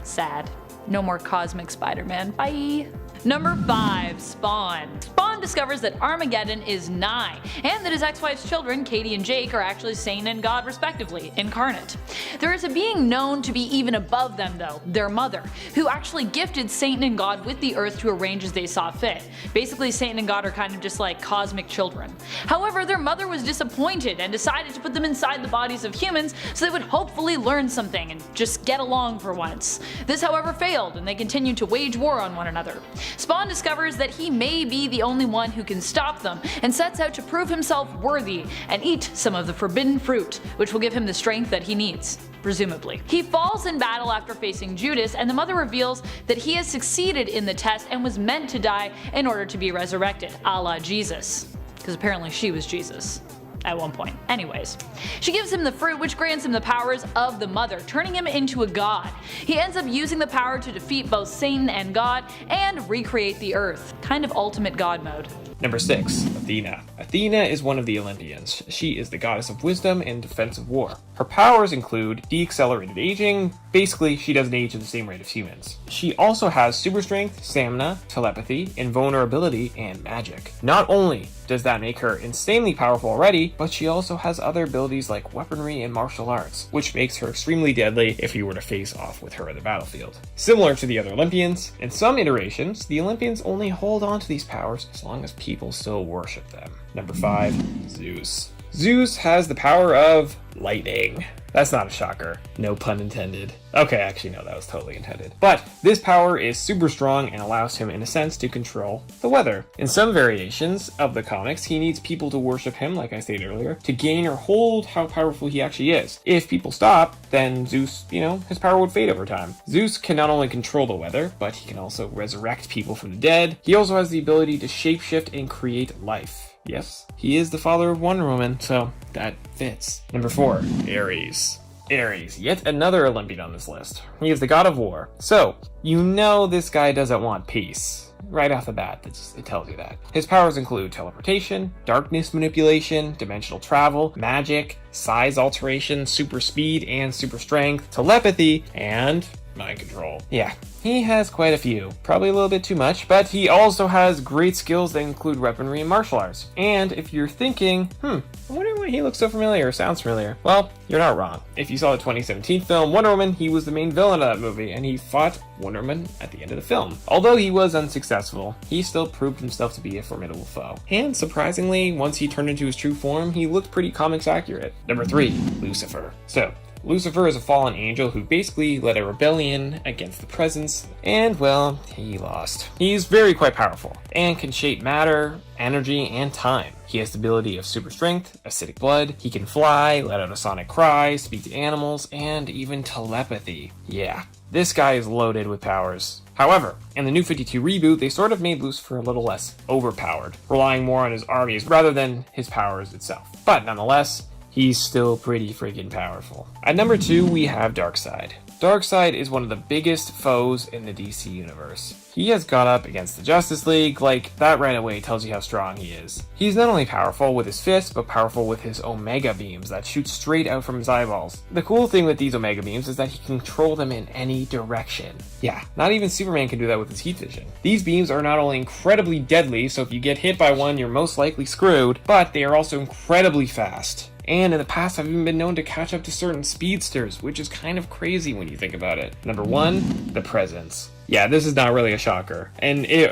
Sad. No more Cosmic Spider-Man. Bye. Number 5. Spawn. Spawn discovers that Armageddon is nigh, and that his ex-wife's children, Katie and Jake, are actually Satan and God respectively, incarnate. There is a being known to be even above them though, their mother, who actually gifted Satan and God with the earth to arrange as they saw fit. Basically, Satan and God are kind of just like cosmic children. However, their mother was disappointed and decided to put them inside the bodies of humans so they would hopefully learn something and just get along for once. This however failed, and they continued to wage war on one another. Spawn discovers that he may be the only one who can stop them, and sets out to prove himself worthy and eat some of the forbidden fruit, which will give him the strength that he needs. Presumably. He falls in battle after facing Judas, and the mother reveals that he has succeeded in the test and was meant to die in order to be resurrected, a la Jesus. Because apparently she was Jesus. At one point. Anyways. She gives him the fruit, which grants him the powers of the mother, turning him into a god. He ends up using the power to defeat both Satan and God, and recreate the earth. Kind of ultimate god mode. Number 6. Athena. Athena is one of the Olympians. She is the goddess of wisdom and defensive war. Her powers include deaccelerated aging. Basically, she doesn't age at the same rate as humans. She also has super strength, stamina, telepathy, invulnerability, and magic. Not only does that make her insanely powerful already, but she also has other abilities like weaponry and martial arts, which makes her extremely deadly if you were to face off with her in the battlefield. Similar to the other Olympians, in some iterations, the Olympians only hold on to these powers as long as people still worship them. Number 5. Zeus. Zeus has the power of lightning. That's not a shocker. No pun intended. Okay, actually no, that was totally intended. But this power is super strong and allows him in a sense to control the weather. In some variations of the comics, he needs people to worship him, like I stated earlier, to gain or hold how powerful he actually is. If people stop, then Zeus, his power would fade over time. Zeus can not only control the weather, but he can also resurrect people from the dead. He also has the ability to shapeshift and create life. Yes, he is the father of Wonder Woman, so that fits. Number 4. Ares. Ares, yet another Olympian on this list. He is the god of war. So, this guy doesn't want peace. Right off the bat, it tells you that. His powers include teleportation, darkness manipulation, dimensional travel, magic, size alteration, super speed and super strength, telepathy, and mind control. Yeah, he has quite a few. Probably a little bit too much, but he also has great skills that include weaponry and martial arts. And if you're thinking, I wonder why he looks so familiar or sounds familiar, well, you're not wrong. If you saw the 2017 film Wonder Woman, he was the main villain of that movie, and he fought Wonder Woman at the end of the film. Although he was unsuccessful, he still proved himself to be a formidable foe. And surprisingly, once he turned into his true form, he looked pretty comics accurate. Number 3, Lucifer. So, Lucifer is a fallen angel who basically led a rebellion against the presence, and well, he lost. He's quite powerful, and can shape matter, energy, and time. He has the ability of super strength, acidic blood, he can fly, let out a sonic cry, speak to animals, and even telepathy. Yeah, this guy is loaded with powers. However, in the New 52 reboot, they sort of made Lucifer a little less overpowered, relying more on his armies rather than his powers itself. But nonetheless, he's still pretty freaking powerful. At number 2, we have Darkseid. Darkseid is one of the biggest foes in the DC universe. He has gone up against the Justice League, that right away tells you how strong he is. He's not only powerful with his fists, but powerful with his Omega beams that shoot straight out from his eyeballs. The cool thing with these Omega beams is that he can control them in any direction. Yeah, not even Superman can do that with his heat vision. These beams are not only incredibly deadly, so if you get hit by one, you're most likely screwed, but they are also incredibly fast. And in the past, have even been known to catch up to certain speedsters, which is kind of crazy when you think about it. Number 1, the Presence. Yeah, this is not really a shocker.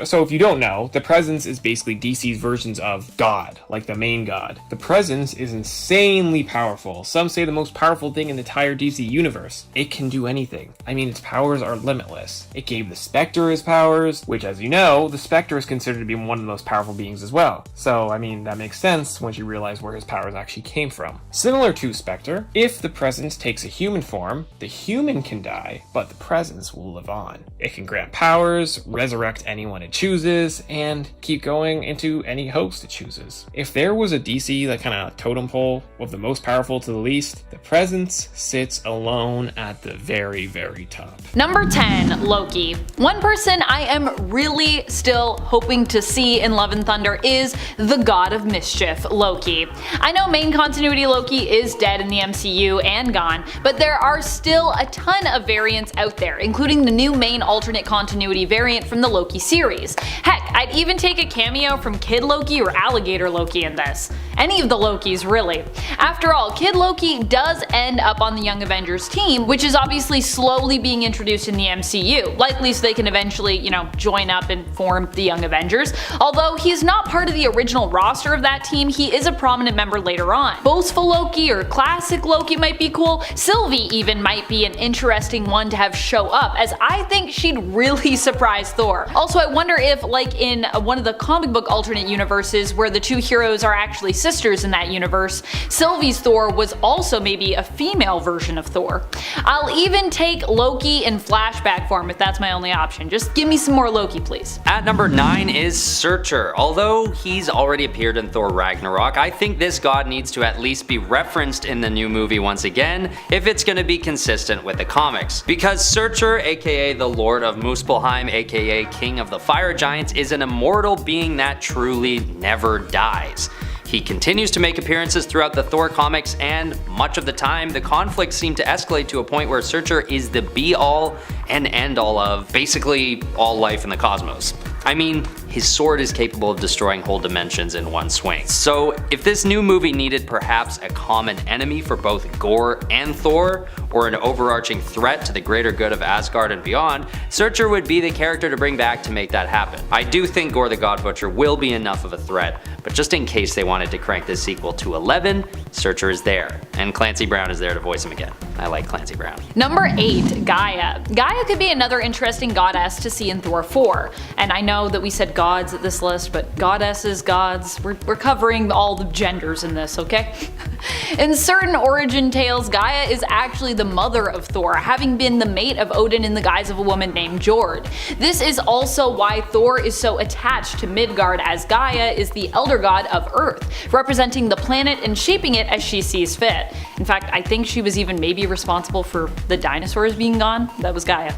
So if you don't know, the Presence is basically DC's versions of God, like the main god. The Presence is insanely powerful. Some say the most powerful thing in the entire DC universe. It can do anything. I mean, its powers are limitless. It gave the Spectre his powers, which, as you know, the Spectre is considered to be one of the most powerful beings as well. So, I mean, that makes sense once you realize where his powers actually came from. Similar to Spectre, if the Presence takes a human form, the human can die, but the Presence will live on. It can grant powers, resurrect anyone it chooses, and keep going into any host it chooses. If there was a DC, like kind of totem pole of the most powerful to the least, the Presence sits alone at the very, very top. Number 10, Loki. One person I am really still hoping to see in Love and Thunder is the God of Mischief, Loki. I know main continuity Loki is dead in the MCU and gone, but there are still a ton of variants out there, including the new main alternate continuity variant from the Loki series. Heck, I'd even take a cameo from Kid Loki or Alligator Loki in this. Any of the Lokis, really. After all, Kid Loki does end up on the Young Avengers team, which is obviously slowly being introduced in the MCU, likely so they can eventually, join up and form the Young Avengers. Although he's not part of the original roster of that team, he is a prominent member later on. Boastful Loki or Classic Loki might be cool. Sylvie even might be an interesting one to have show up, as I think she'd really surprise Thor. Also, I wonder if, like in one of the comic book alternate universes where the two heroes are actually sisters in that universe, Sylvie's Thor was also maybe a female version of Thor. I'll even take Loki in flashback form if that's my only option. Just give me some more Loki, please. At number 9 is Searcher. Although he's already appeared in Thor Ragnarok, I think this god needs to at least be referenced in the new movie once again if it's going to be consistent with the comics. Because Searcher, aka the Lord of Muspelheim, aka King of the Fire Giants, is an immortal being that truly never dies. He continues to make appearances throughout the Thor comics, and much of the time the conflicts seem to escalate to a point where Searcher is the be-all and end-all of basically all life in the cosmos. I mean, his sword is capable of destroying whole dimensions in one swing. So if this new movie needed perhaps a common enemy for both Gorr and Thor, or an overarching threat to the greater good of Asgard and beyond, Searcher would be the character to bring back to make that happen. I do think Gorr the God Butcher will be enough of a threat, but just in case they wanted to crank this sequel to 11, Searcher is there, and Clancy Brown is there to voice him again. I like Clancy Brown. Number 8, Gaia. Gaia could be another interesting goddess to see in Thor 4, and I know that we said gods at this list, but goddesses, gods, we're covering all the genders in this, okay? In certain origin tales, Gaia is actually the mother of Thor, having been the mate of Odin in the guise of a woman named Jord. This is also why Thor is so attached to Midgard, as Gaia is the elder god of Earth, representing the planet and shaping it as she sees fit. In fact, I think she was even maybe responsible for the dinosaurs being gone. That was Gaia.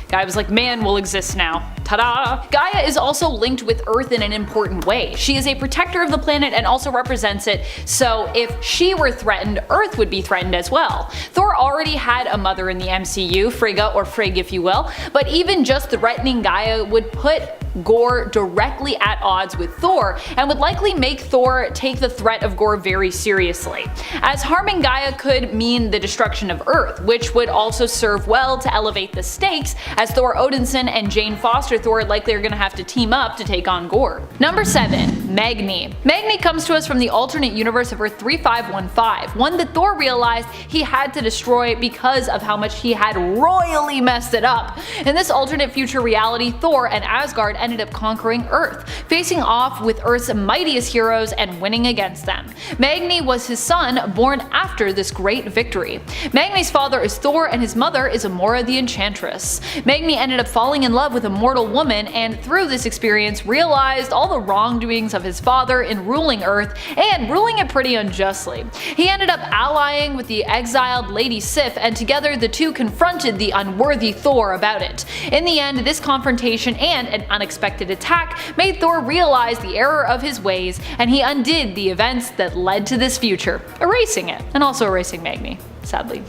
Gaia was like, man will exist now. Ta-da! Gaia is also linked with Earth in an important way. She is a protector of the planet and also represents it, so if she were threatened, Earth would be threatened as well. Thor already had a mother in the MCU, Frigga or Frigg if you will, but even just threatening Gaia would put Gorr directly at odds with Thor, and would likely make Thor take the threat of Gorr very seriously. As harming Gaia could mean the destruction of Earth, which would also serve well to elevate the stakes, as Thor Odinson and Jane Foster Thor likely are gonna have to team up to take on Gorr. Number 7, Magni. Magni comes to us from the alternate universe of Earth 3515, one that Thor realized he had to destroy because of how much he had royally messed it up. In this alternate future reality, Thor and Asgard ended up conquering Earth, facing off with Earth's mightiest heroes and winning against them. Magni was his son, born after this great victory. Magni's father is Thor and his mother is Amora the Enchantress. Magni ended up falling in love with a mortal woman, and through this experience realized all the wrongdoings of his father in ruling Earth and ruling it pretty unjustly. He ended up allying with the exiled Lady Sif, and together the two confronted the unworthy Thor about it. In the end, this confrontation and an unexpected attack made Thor realize the error of his ways, and he undid the events that led to this future, erasing it, and also erasing Magni, sadly.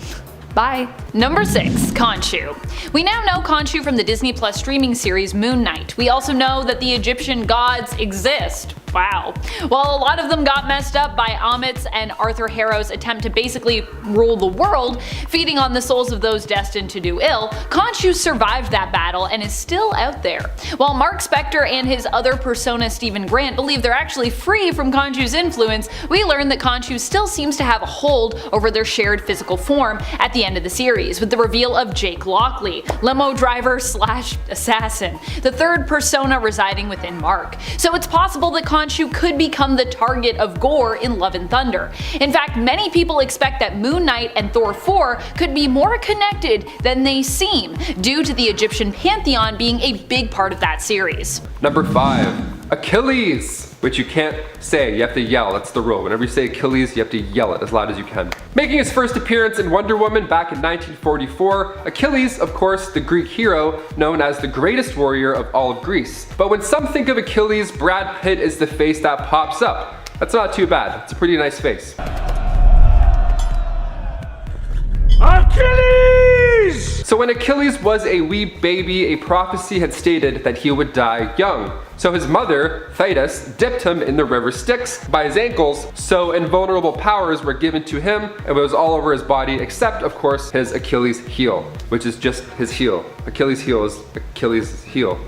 Bye. Number 6, Khonshu. We now know Khonshu from the Disney Plus streaming series Moon Knight. We also know that the Egyptian gods exist. Wow. While a lot of them got messed up by Amit's and Arthur Harrow's attempt to basically rule the world, feeding on the souls of those destined to do ill, Khonshu survived that battle and is still out there. While Mark Spector and his other persona Stephen Grant believe they're actually free from Khonshu's influence, we learn that Khonshu still seems to have a hold over their shared physical form at the end of the series, with the reveal of Jake Lockley, limo driver slash assassin, the third persona residing within Mark. So it's possible that Khonshu could become the target of Gorr in Love and Thunder. In fact, many people expect that Moon Knight and Thor 4 could be more connected than they seem, due to the Egyptian pantheon being a big part of that series. Number 5. Achilles! Which you can't say, you have to yell, that's the rule. Whenever you say Achilles, you have to yell it as loud as you can. Making his first appearance in Wonder Woman back in 1944, Achilles, of course, the Greek hero, known as the greatest warrior of all of Greece. But when some think of Achilles, Brad Pitt is the face that pops up. That's not too bad, it's a pretty nice face. Achilles! So when Achilles was a wee baby, a prophecy had stated that he would die young. So his mother, Thetis, dipped him in the river Styx by his ankles, so invulnerable powers were given to him, and it was all over his body except, of course, his Achilles heel, which is just his heel. Achilles heel is Achilles heel.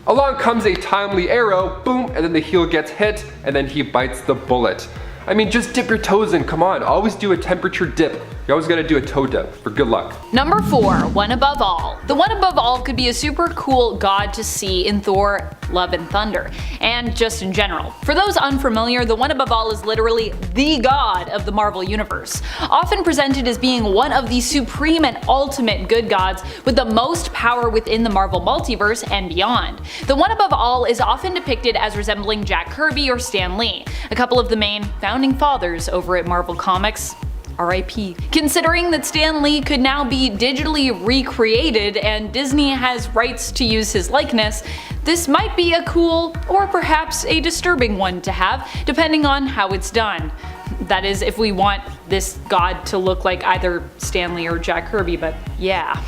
Along comes a timely arrow, boom, and then the heel gets hit, and then he bites the bullet. I mean, just dip your toes in, come on, always do a temperature dip. You always gotta do a toe dip for good luck. Number 4. One Above All. The One Above All could be a super cool god to see in Thor, Love and Thunder, and just in general. For those unfamiliar, the One Above All is literally the god of the Marvel Universe, often presented as being one of the supreme and ultimate good gods with the most power within the Marvel multiverse and beyond. The One Above All is often depicted as resembling Jack Kirby or Stan Lee, a couple of the main founding fathers over at Marvel Comics. RIP. Considering that Stan Lee could now be digitally recreated and Disney has rights to use his likeness, this might be a cool or perhaps a disturbing one to have, depending on how it's done. That is, if we want this god to look like either Stan Lee or Jack Kirby, but yeah.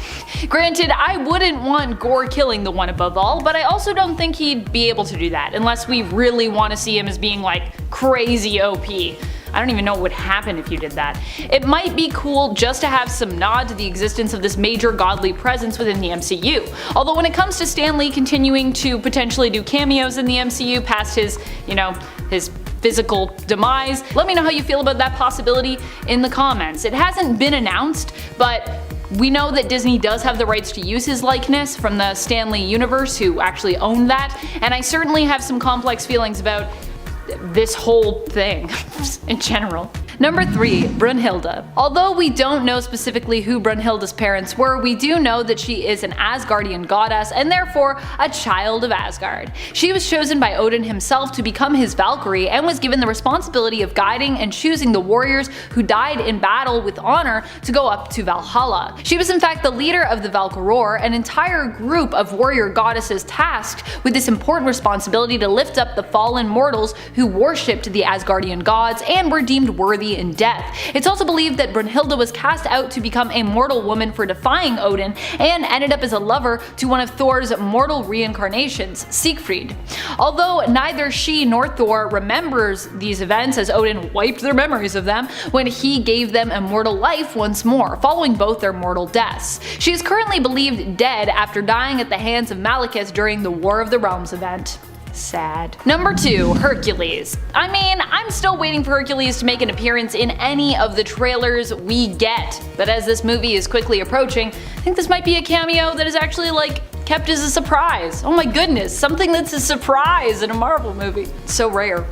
Granted, I wouldn't want Gorr killing the One Above All, but I also don't think he'd be able to do that unless we really want to see him as being like crazy OP. I don't even know what would happen if you did that. It might be cool just to have some nod to the existence of this major godly presence within the MCU. Although when it comes to Stan Lee continuing to potentially do cameos in the MCU past his, his physical demise, let me know how you feel about that possibility in the comments. It hasn't been announced, but we know that Disney does have the rights to use his likeness from the Stan Lee universe, who actually own that, and I certainly have some complex feelings about this whole thing in general. Number 3. Brunhilde. Although we don't know specifically who Brunhilde's parents were, we do know that she is an Asgardian goddess and therefore a child of Asgard. She was chosen by Odin himself to become his Valkyrie and was given the responsibility of guiding and choosing the warriors who died in battle with honor to go up to Valhalla. She was in fact the leader of the Valkyror, an entire group of warrior goddesses tasked with this important responsibility to lift up the fallen mortals who worshipped the Asgardian gods and were deemed worthy in death. It's also believed that Brunhilde was cast out to become a mortal woman for defying Odin and ended up as a lover to one of Thor's mortal reincarnations, Siegfried. Although neither she nor Thor remembers these events, as Odin wiped their memories of them when he gave them immortal life once more, following both their mortal deaths. She is currently believed dead after dying at the hands of Malekith during the War of the Realms event. Sad. Number 2. Hercules. I mean, I'm still waiting for Hercules to make an appearance in any of the trailers we get, but as this movie is quickly approaching, I think this might be a cameo that is actually kept as a surprise. Oh my goodness, something that's a surprise in a Marvel movie. So rare.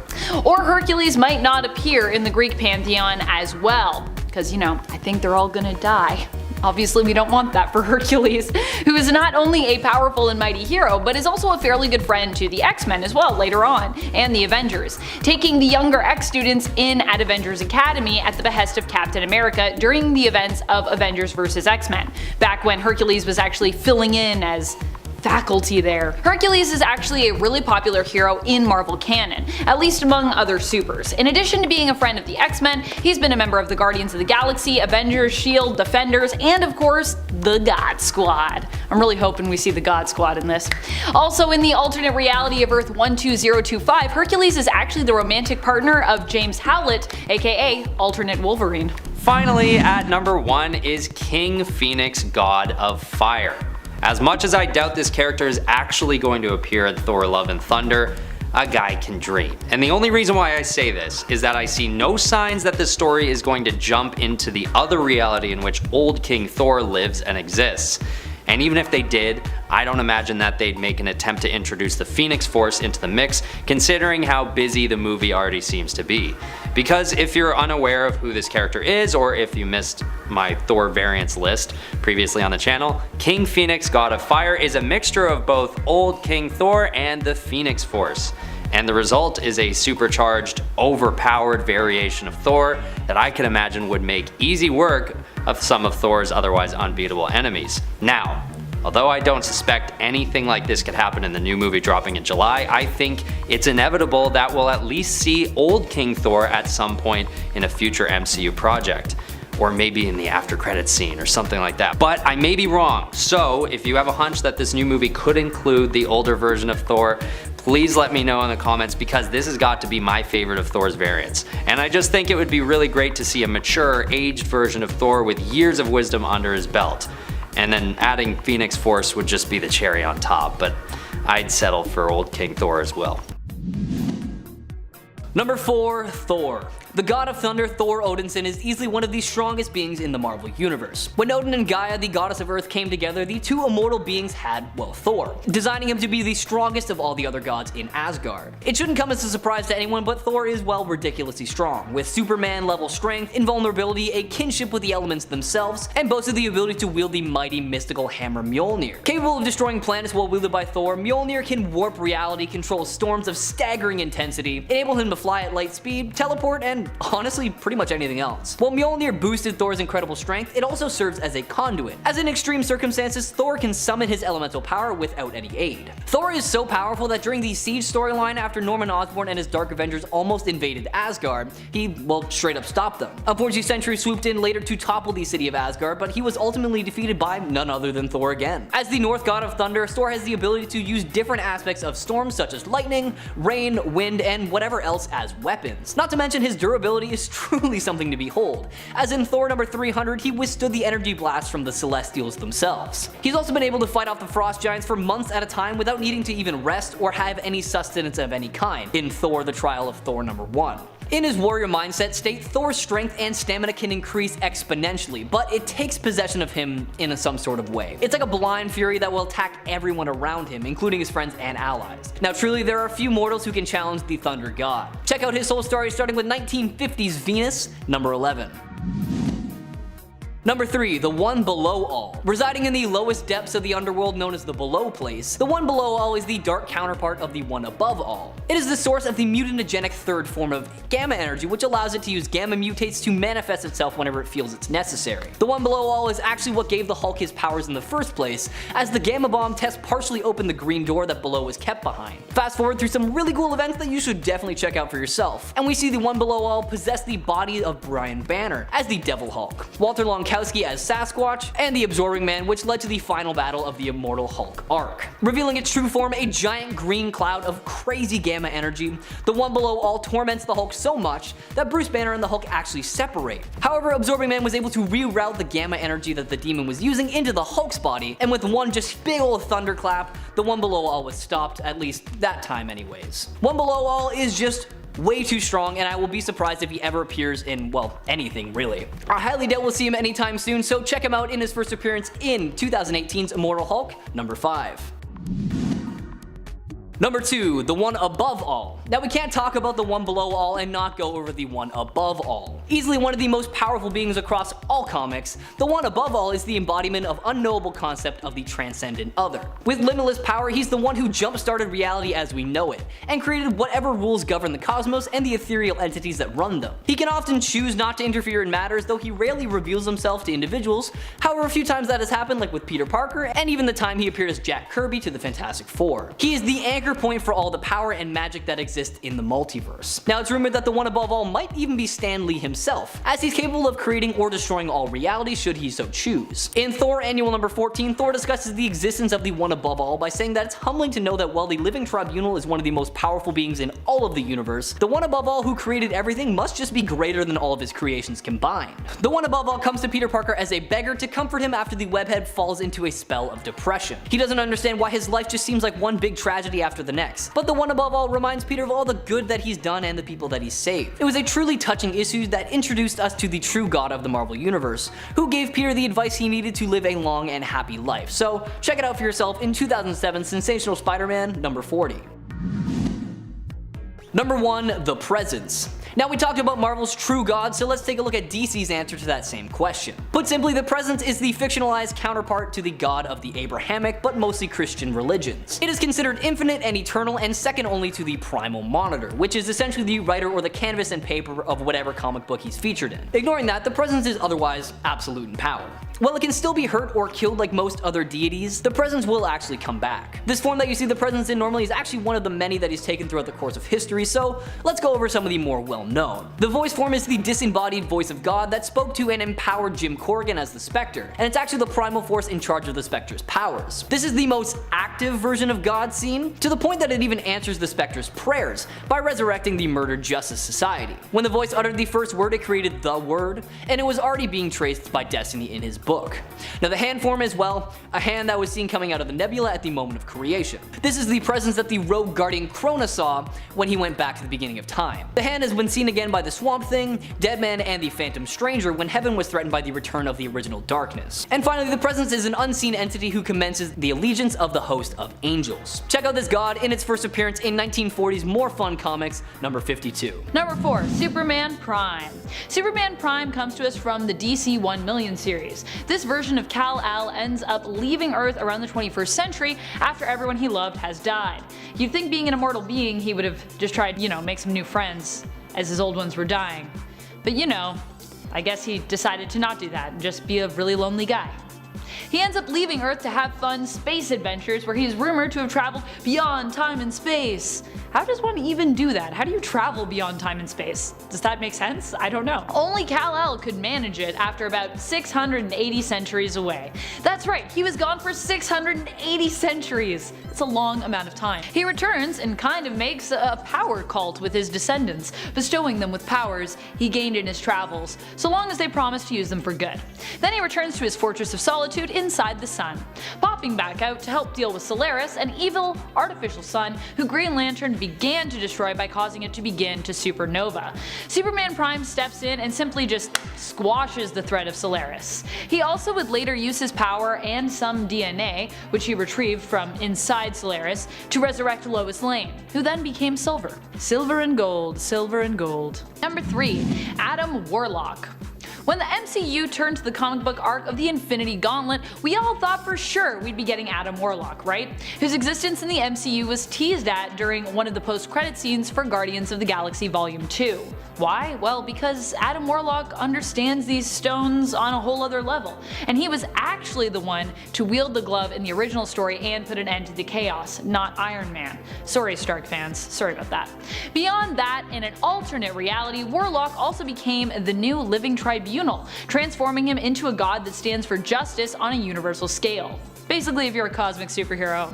Or Hercules might not appear in the Greek pantheon as well, because I think they're all gonna die. Obviously we don't want that for Hercules, who is not only a powerful and mighty hero, but is also a fairly good friend to the X-Men as well later on, and the Avengers, taking the younger X-students in at Avengers Academy at the behest of Captain America during the events of Avengers vs. X-Men, back when Hercules was actually filling in as faculty there. Hercules is actually a really popular hero in Marvel canon, at least among other supers. In addition to being a friend of the X-Men, he's been a member of the Guardians of the Galaxy, Avengers, S.H.I.E.L.D., Defenders, and of course, the God Squad. I'm really hoping we see the God Squad in this. Also, in the alternate reality of Earth 12025, Hercules is actually the romantic partner of James Howlett, aka alternate Wolverine. Finally, at number 1 is King Phoenix, God of Fire. As much as I doubt this character is actually going to appear in Thor Love and Thunder, a guy can dream. And the only reason why I say this is that I see no signs that this story is going to jump into the other reality in which old King Thor lives and exists. And even if they did, I don't imagine that they'd make an attempt to introduce the Phoenix Force into the mix, considering how busy the movie already seems to be. Because if you're unaware of who this character is, or if you missed my Thor variants list previously on the channel, King Phoenix, God of Fire is a mixture of both old King Thor and the Phoenix Force. And the result is a supercharged, overpowered variation of Thor that I can imagine would make easy work of some of Thor's otherwise unbeatable enemies. Now, although I don't suspect anything like this could happen in the new movie dropping in July, I think it's inevitable that we'll at least see old King Thor at some point in a future MCU project. Or maybe in the after credits scene or something like that. But I may be wrong, so if you have a hunch that this new movie could include the older version of Thor, please let me know in the comments, because this has got to be my favorite of Thor's variants. And I just think it would be really great to see a mature, aged version of Thor with years of wisdom under his belt. And then adding Phoenix Force would just be the cherry on top, but I'd settle for old King Thor as well. Number 4, Thor. The god of thunder, Thor Odinson, is easily one of the strongest beings in the Marvel Universe. When Odin and Gaia, the goddess of Earth, came together, the two immortal beings had, well, Thor, designing him to be the strongest of all the other gods in Asgard. It shouldn't come as a surprise to anyone, but Thor is, well, ridiculously strong, with Superman-level strength, invulnerability, a kinship with the elements themselves, and boasted the ability to wield the mighty mystical hammer Mjolnir. Capable of destroying planets while wielded by Thor, Mjolnir can warp reality, control storms of staggering intensity, enable him to fly at light speed, teleport, and honestly pretty much anything else. While Mjolnir boosted Thor's incredible strength, it also serves as a conduit, as in extreme circumstances Thor can summon his elemental power without any aid. Thor is so powerful that during the Siege storyline, after Norman Osborn and his Dark Avengers almost invaded Asgard, he, well, straight up stopped them. Unfortunately, Sentry swooped in later to topple the city of Asgard, but he was ultimately defeated by none other than Thor again. As the North God of Thunder, Thor has the ability to use different aspects of storms such as lightning, rain, wind, and whatever else as weapons. Not to mention his durability is truly something to behold, as in Thor number 300 he withstood the energy blast from the Celestials themselves. He's also been able to fight off the Frost Giants for months at a time without needing to even rest or have any sustenance of any kind in Thor the Trial of Thor number 1. In his warrior mindset state, Thor's strength and stamina can increase exponentially, but it takes possession of him in some sort of way. It's like a blind fury that will attack everyone around him, including his friends and allies. Now truly, there are few mortals who can challenge the Thunder God. Check out his whole story starting with 1950s Venus, number 11. Number 3, the One Below All. Residing in the lowest depths of the underworld known as the Below Place, the One Below All is the dark counterpart of the One Above All. It is the source of the mutagenic third form of gamma energy, which allows it to use gamma mutates to manifest itself whenever it feels it's necessary. The One Below All is actually what gave the Hulk his powers in the first place, as the gamma bomb test partially opened the green door that Below was kept behind. Fast forward through some really cool events that you should definitely check out for yourself, and we see the One Below All possess the body of Brian Banner as the Devil Hulk, Walter Longkowski as Sasquatch, and the Absorbing Man, which led to the final battle of the Immortal Hulk arc. Revealing its true form, a giant green cloud of crazy gamma energy, the One Below All torments the Hulk so much that Bruce Banner and the Hulk actually separate. However, Absorbing Man was able to reroute the gamma energy that the demon was using into the Hulk's body, and with one just big ol' thunderclap, the One Below All was stopped, at least that time anyways. One Below All is just way too strong, and I will be surprised if he ever appears in, well, anything really. I highly doubt we'll see him anytime soon, so check him out in his first appearance in 2018's Immortal Hulk, number 5. Number 2, the one above all. Now we can't talk about the one below all and not go over the one above all. Easily one of the most powerful beings across all comics, the one above all is the embodiment of unknowable concept of the transcendent other. With limitless power, he's the one who jump-started reality as we know it, and created whatever rules govern the cosmos and the ethereal entities that run them. He can often choose not to interfere in matters, though he rarely reveals himself to individuals. However, a few times that has happened, like with Peter Parker, and even the time he appeared as Jack Kirby to the Fantastic Four. He is the anchor point for all the power and magic that exists in the multiverse. Now it's rumored that the one above all might even be Stan Lee himself, as he's capable of creating or destroying all reality should he so choose. In Thor Annual number 14, Thor discusses the existence of the one above all by saying that it's humbling to know that while the Living Tribunal is one of the most powerful beings in all of the universe, the one above all who created everything must just be greater than all of his creations combined. The one above all comes to Peter Parker as a beggar to comfort him after the webhead falls into a spell of depression. He doesn't understand why his life just seems like one big tragedy after the next, but the one above all reminds Peter of all the good that he's done and the people that he's saved. It was a truly touching issue that introduced us to the true god of the Marvel Universe, who gave Peter the advice he needed to live a long and happy life. So check it out for yourself in 2007 Sensational Spider-Man number 40. Number 1, The Presence. Now we talked about Marvel's true god, so let's take a look at DC's answer to that same question. Put simply, the Presence is the fictionalized counterpart to the god of the Abrahamic but mostly Christian religions. It is considered infinite and eternal and second only to the Primal Monitor, which is essentially the writer or the canvas and paper of whatever comic book he's featured in. Ignoring that, the Presence is otherwise absolute in power. While it can still be hurt or killed like most other deities, the Presence will actually come back. This form that you see the Presence in normally is actually one of the many that he's taken throughout the course of history, so let's go over some of the more well-known. The voice form is the disembodied voice of God that spoke to and empowered Jim Corrigan as the Spectre, and it's actually the primal force in charge of the Spectre's powers. This is the most active version of God seen, to the point that it even answers the Spectre's prayers by resurrecting the murdered Justice Society. When the voice uttered the first word, it created the Word, and it was already being traced by Destiny in his book. Now the hand form is, well, a hand that was seen coming out of the nebula at the moment of creation. This is the presence that the rogue guardian Krona saw when he went back to the beginning of time. The hand has been seen again by the Swamp Thing, Deadman, and the Phantom Stranger when heaven was threatened by the return of the original darkness. And finally, the presence is an unseen entity who commences the allegiance of the host of angels. Check out this god in its first appearance in 1940's More Fun Comics number 52. Number 4, Superman Prime. Superman Prime comes to us from the DC 1 Million series. This version of Kal-El ends up leaving Earth around the 21st century after everyone he loved has died. You'd think being an immortal being he would have just tried, make some new friends as his old ones were dying. But I guess he decided to not do that and just be a really lonely guy. He ends up leaving Earth to have fun space adventures where he is rumored to have traveled beyond time and space. How does one even do that? How do you travel beyond time and space? Does that make sense? I don't know. Only Kal-El could manage it after about 680 centuries away. That's right, he was gone for 680 centuries. It's a long amount of time. He returns and kind of makes a power cult with his descendants, bestowing them with powers he gained in his travels, so long as they promise to use them for good. Then he returns to his Fortress of Solitude inside the sun, popping back out to help deal with Solaris, an evil artificial sun who Green Lantern began to destroy by causing it to begin to supernova. Superman Prime steps in and simply just squashes the threat of Solaris. He also would later use his power and some DNA, which he retrieved from inside Solaris, to resurrect Lois Lane, who then became Silver. Silver and gold, silver and gold. Number 3, Adam Warlock. When the MCU turned to the comic book arc of the Infinity Gauntlet, we all thought for sure we'd be getting Adam Warlock, right? Whose existence in the MCU was teased at during one of the post-credit scenes for Guardians of the Galaxy Volume 2. Why? Well, because Adam Warlock understands these stones on a whole other level, and he was actually the one to wield the glove in the original story and put an end to the chaos, not Iron Man. Sorry, Stark fans, sorry about that. Beyond that, in an alternate reality, Warlock also became the new Living Tribunal, transforming him into a god that stands for justice on a universal scale. Basically, if you're a cosmic superhero,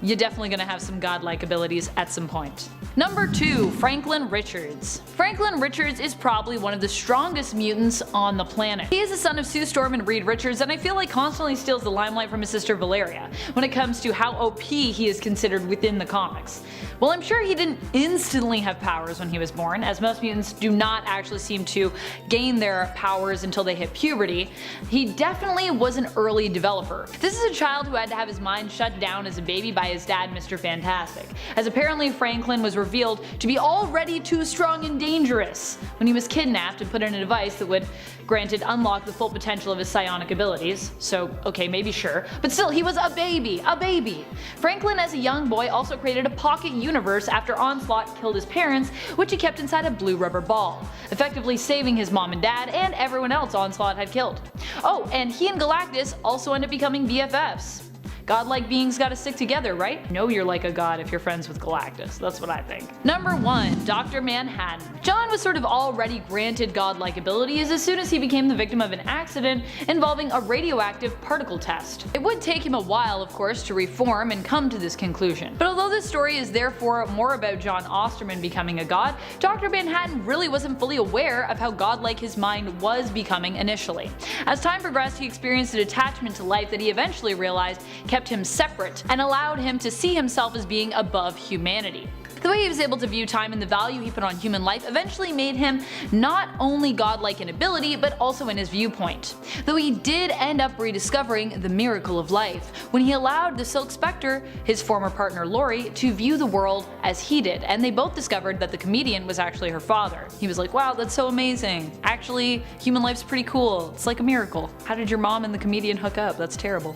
you're definitely gonna have some godlike abilities at some point. Number 2, Franklin Richards. Franklin Richards is probably one of the strongest mutants on the planet. He is the son of Sue Storm and Reed Richards, and I feel like constantly steals the limelight from his sister Valeria when it comes to how OP he is considered within the comics. Well, I'm sure he didn't instantly have powers when he was born, as most mutants do not actually seem to gain their powers until they hit puberty. He definitely was an early developer. This is a child who had to have his mind shut down as a baby baby by his dad, Mr. Fantastic, as apparently Franklin was revealed to be already too strong and dangerous when he was kidnapped and put in a device that would, granted, unlock the full potential of his psionic abilities. So, okay, maybe sure, but still, he was a baby, a baby. Franklin as a young boy also created a pocket universe after Onslaught killed his parents, which he kept inside a blue rubber ball, effectively saving his mom and dad and everyone else Onslaught had killed. Oh, and he and Galactus also end up becoming BFFs. Godlike beings gotta stick together, right? Know you're like a god if you're friends with Galactus, that's what I think. Number 1. Dr. Manhattan. John was sort of already granted godlike abilities as soon as he became the victim of an accident involving a radioactive particle test. It would take him a while, of course, to reform and come to this conclusion. But although this story is therefore more about John Osterman becoming a god, Dr. Manhattan really wasn't fully aware of how godlike his mind was becoming initially. As time progressed, he experienced a detachment to life that he eventually realized kept him separate and allowed him to see himself as being above humanity. The way he was able to view time and the value he put on human life eventually made him not only godlike in ability, but also in his viewpoint. Though he did end up rediscovering the miracle of life when he allowed the Silk Spectre, his former partner Lori, to view the world as he did, and they both discovered that the comedian was actually her father. He was like, wow, that's so amazing. Actually, human life's pretty cool. It's like a miracle. How did your mom and the comedian hook up? That's terrible.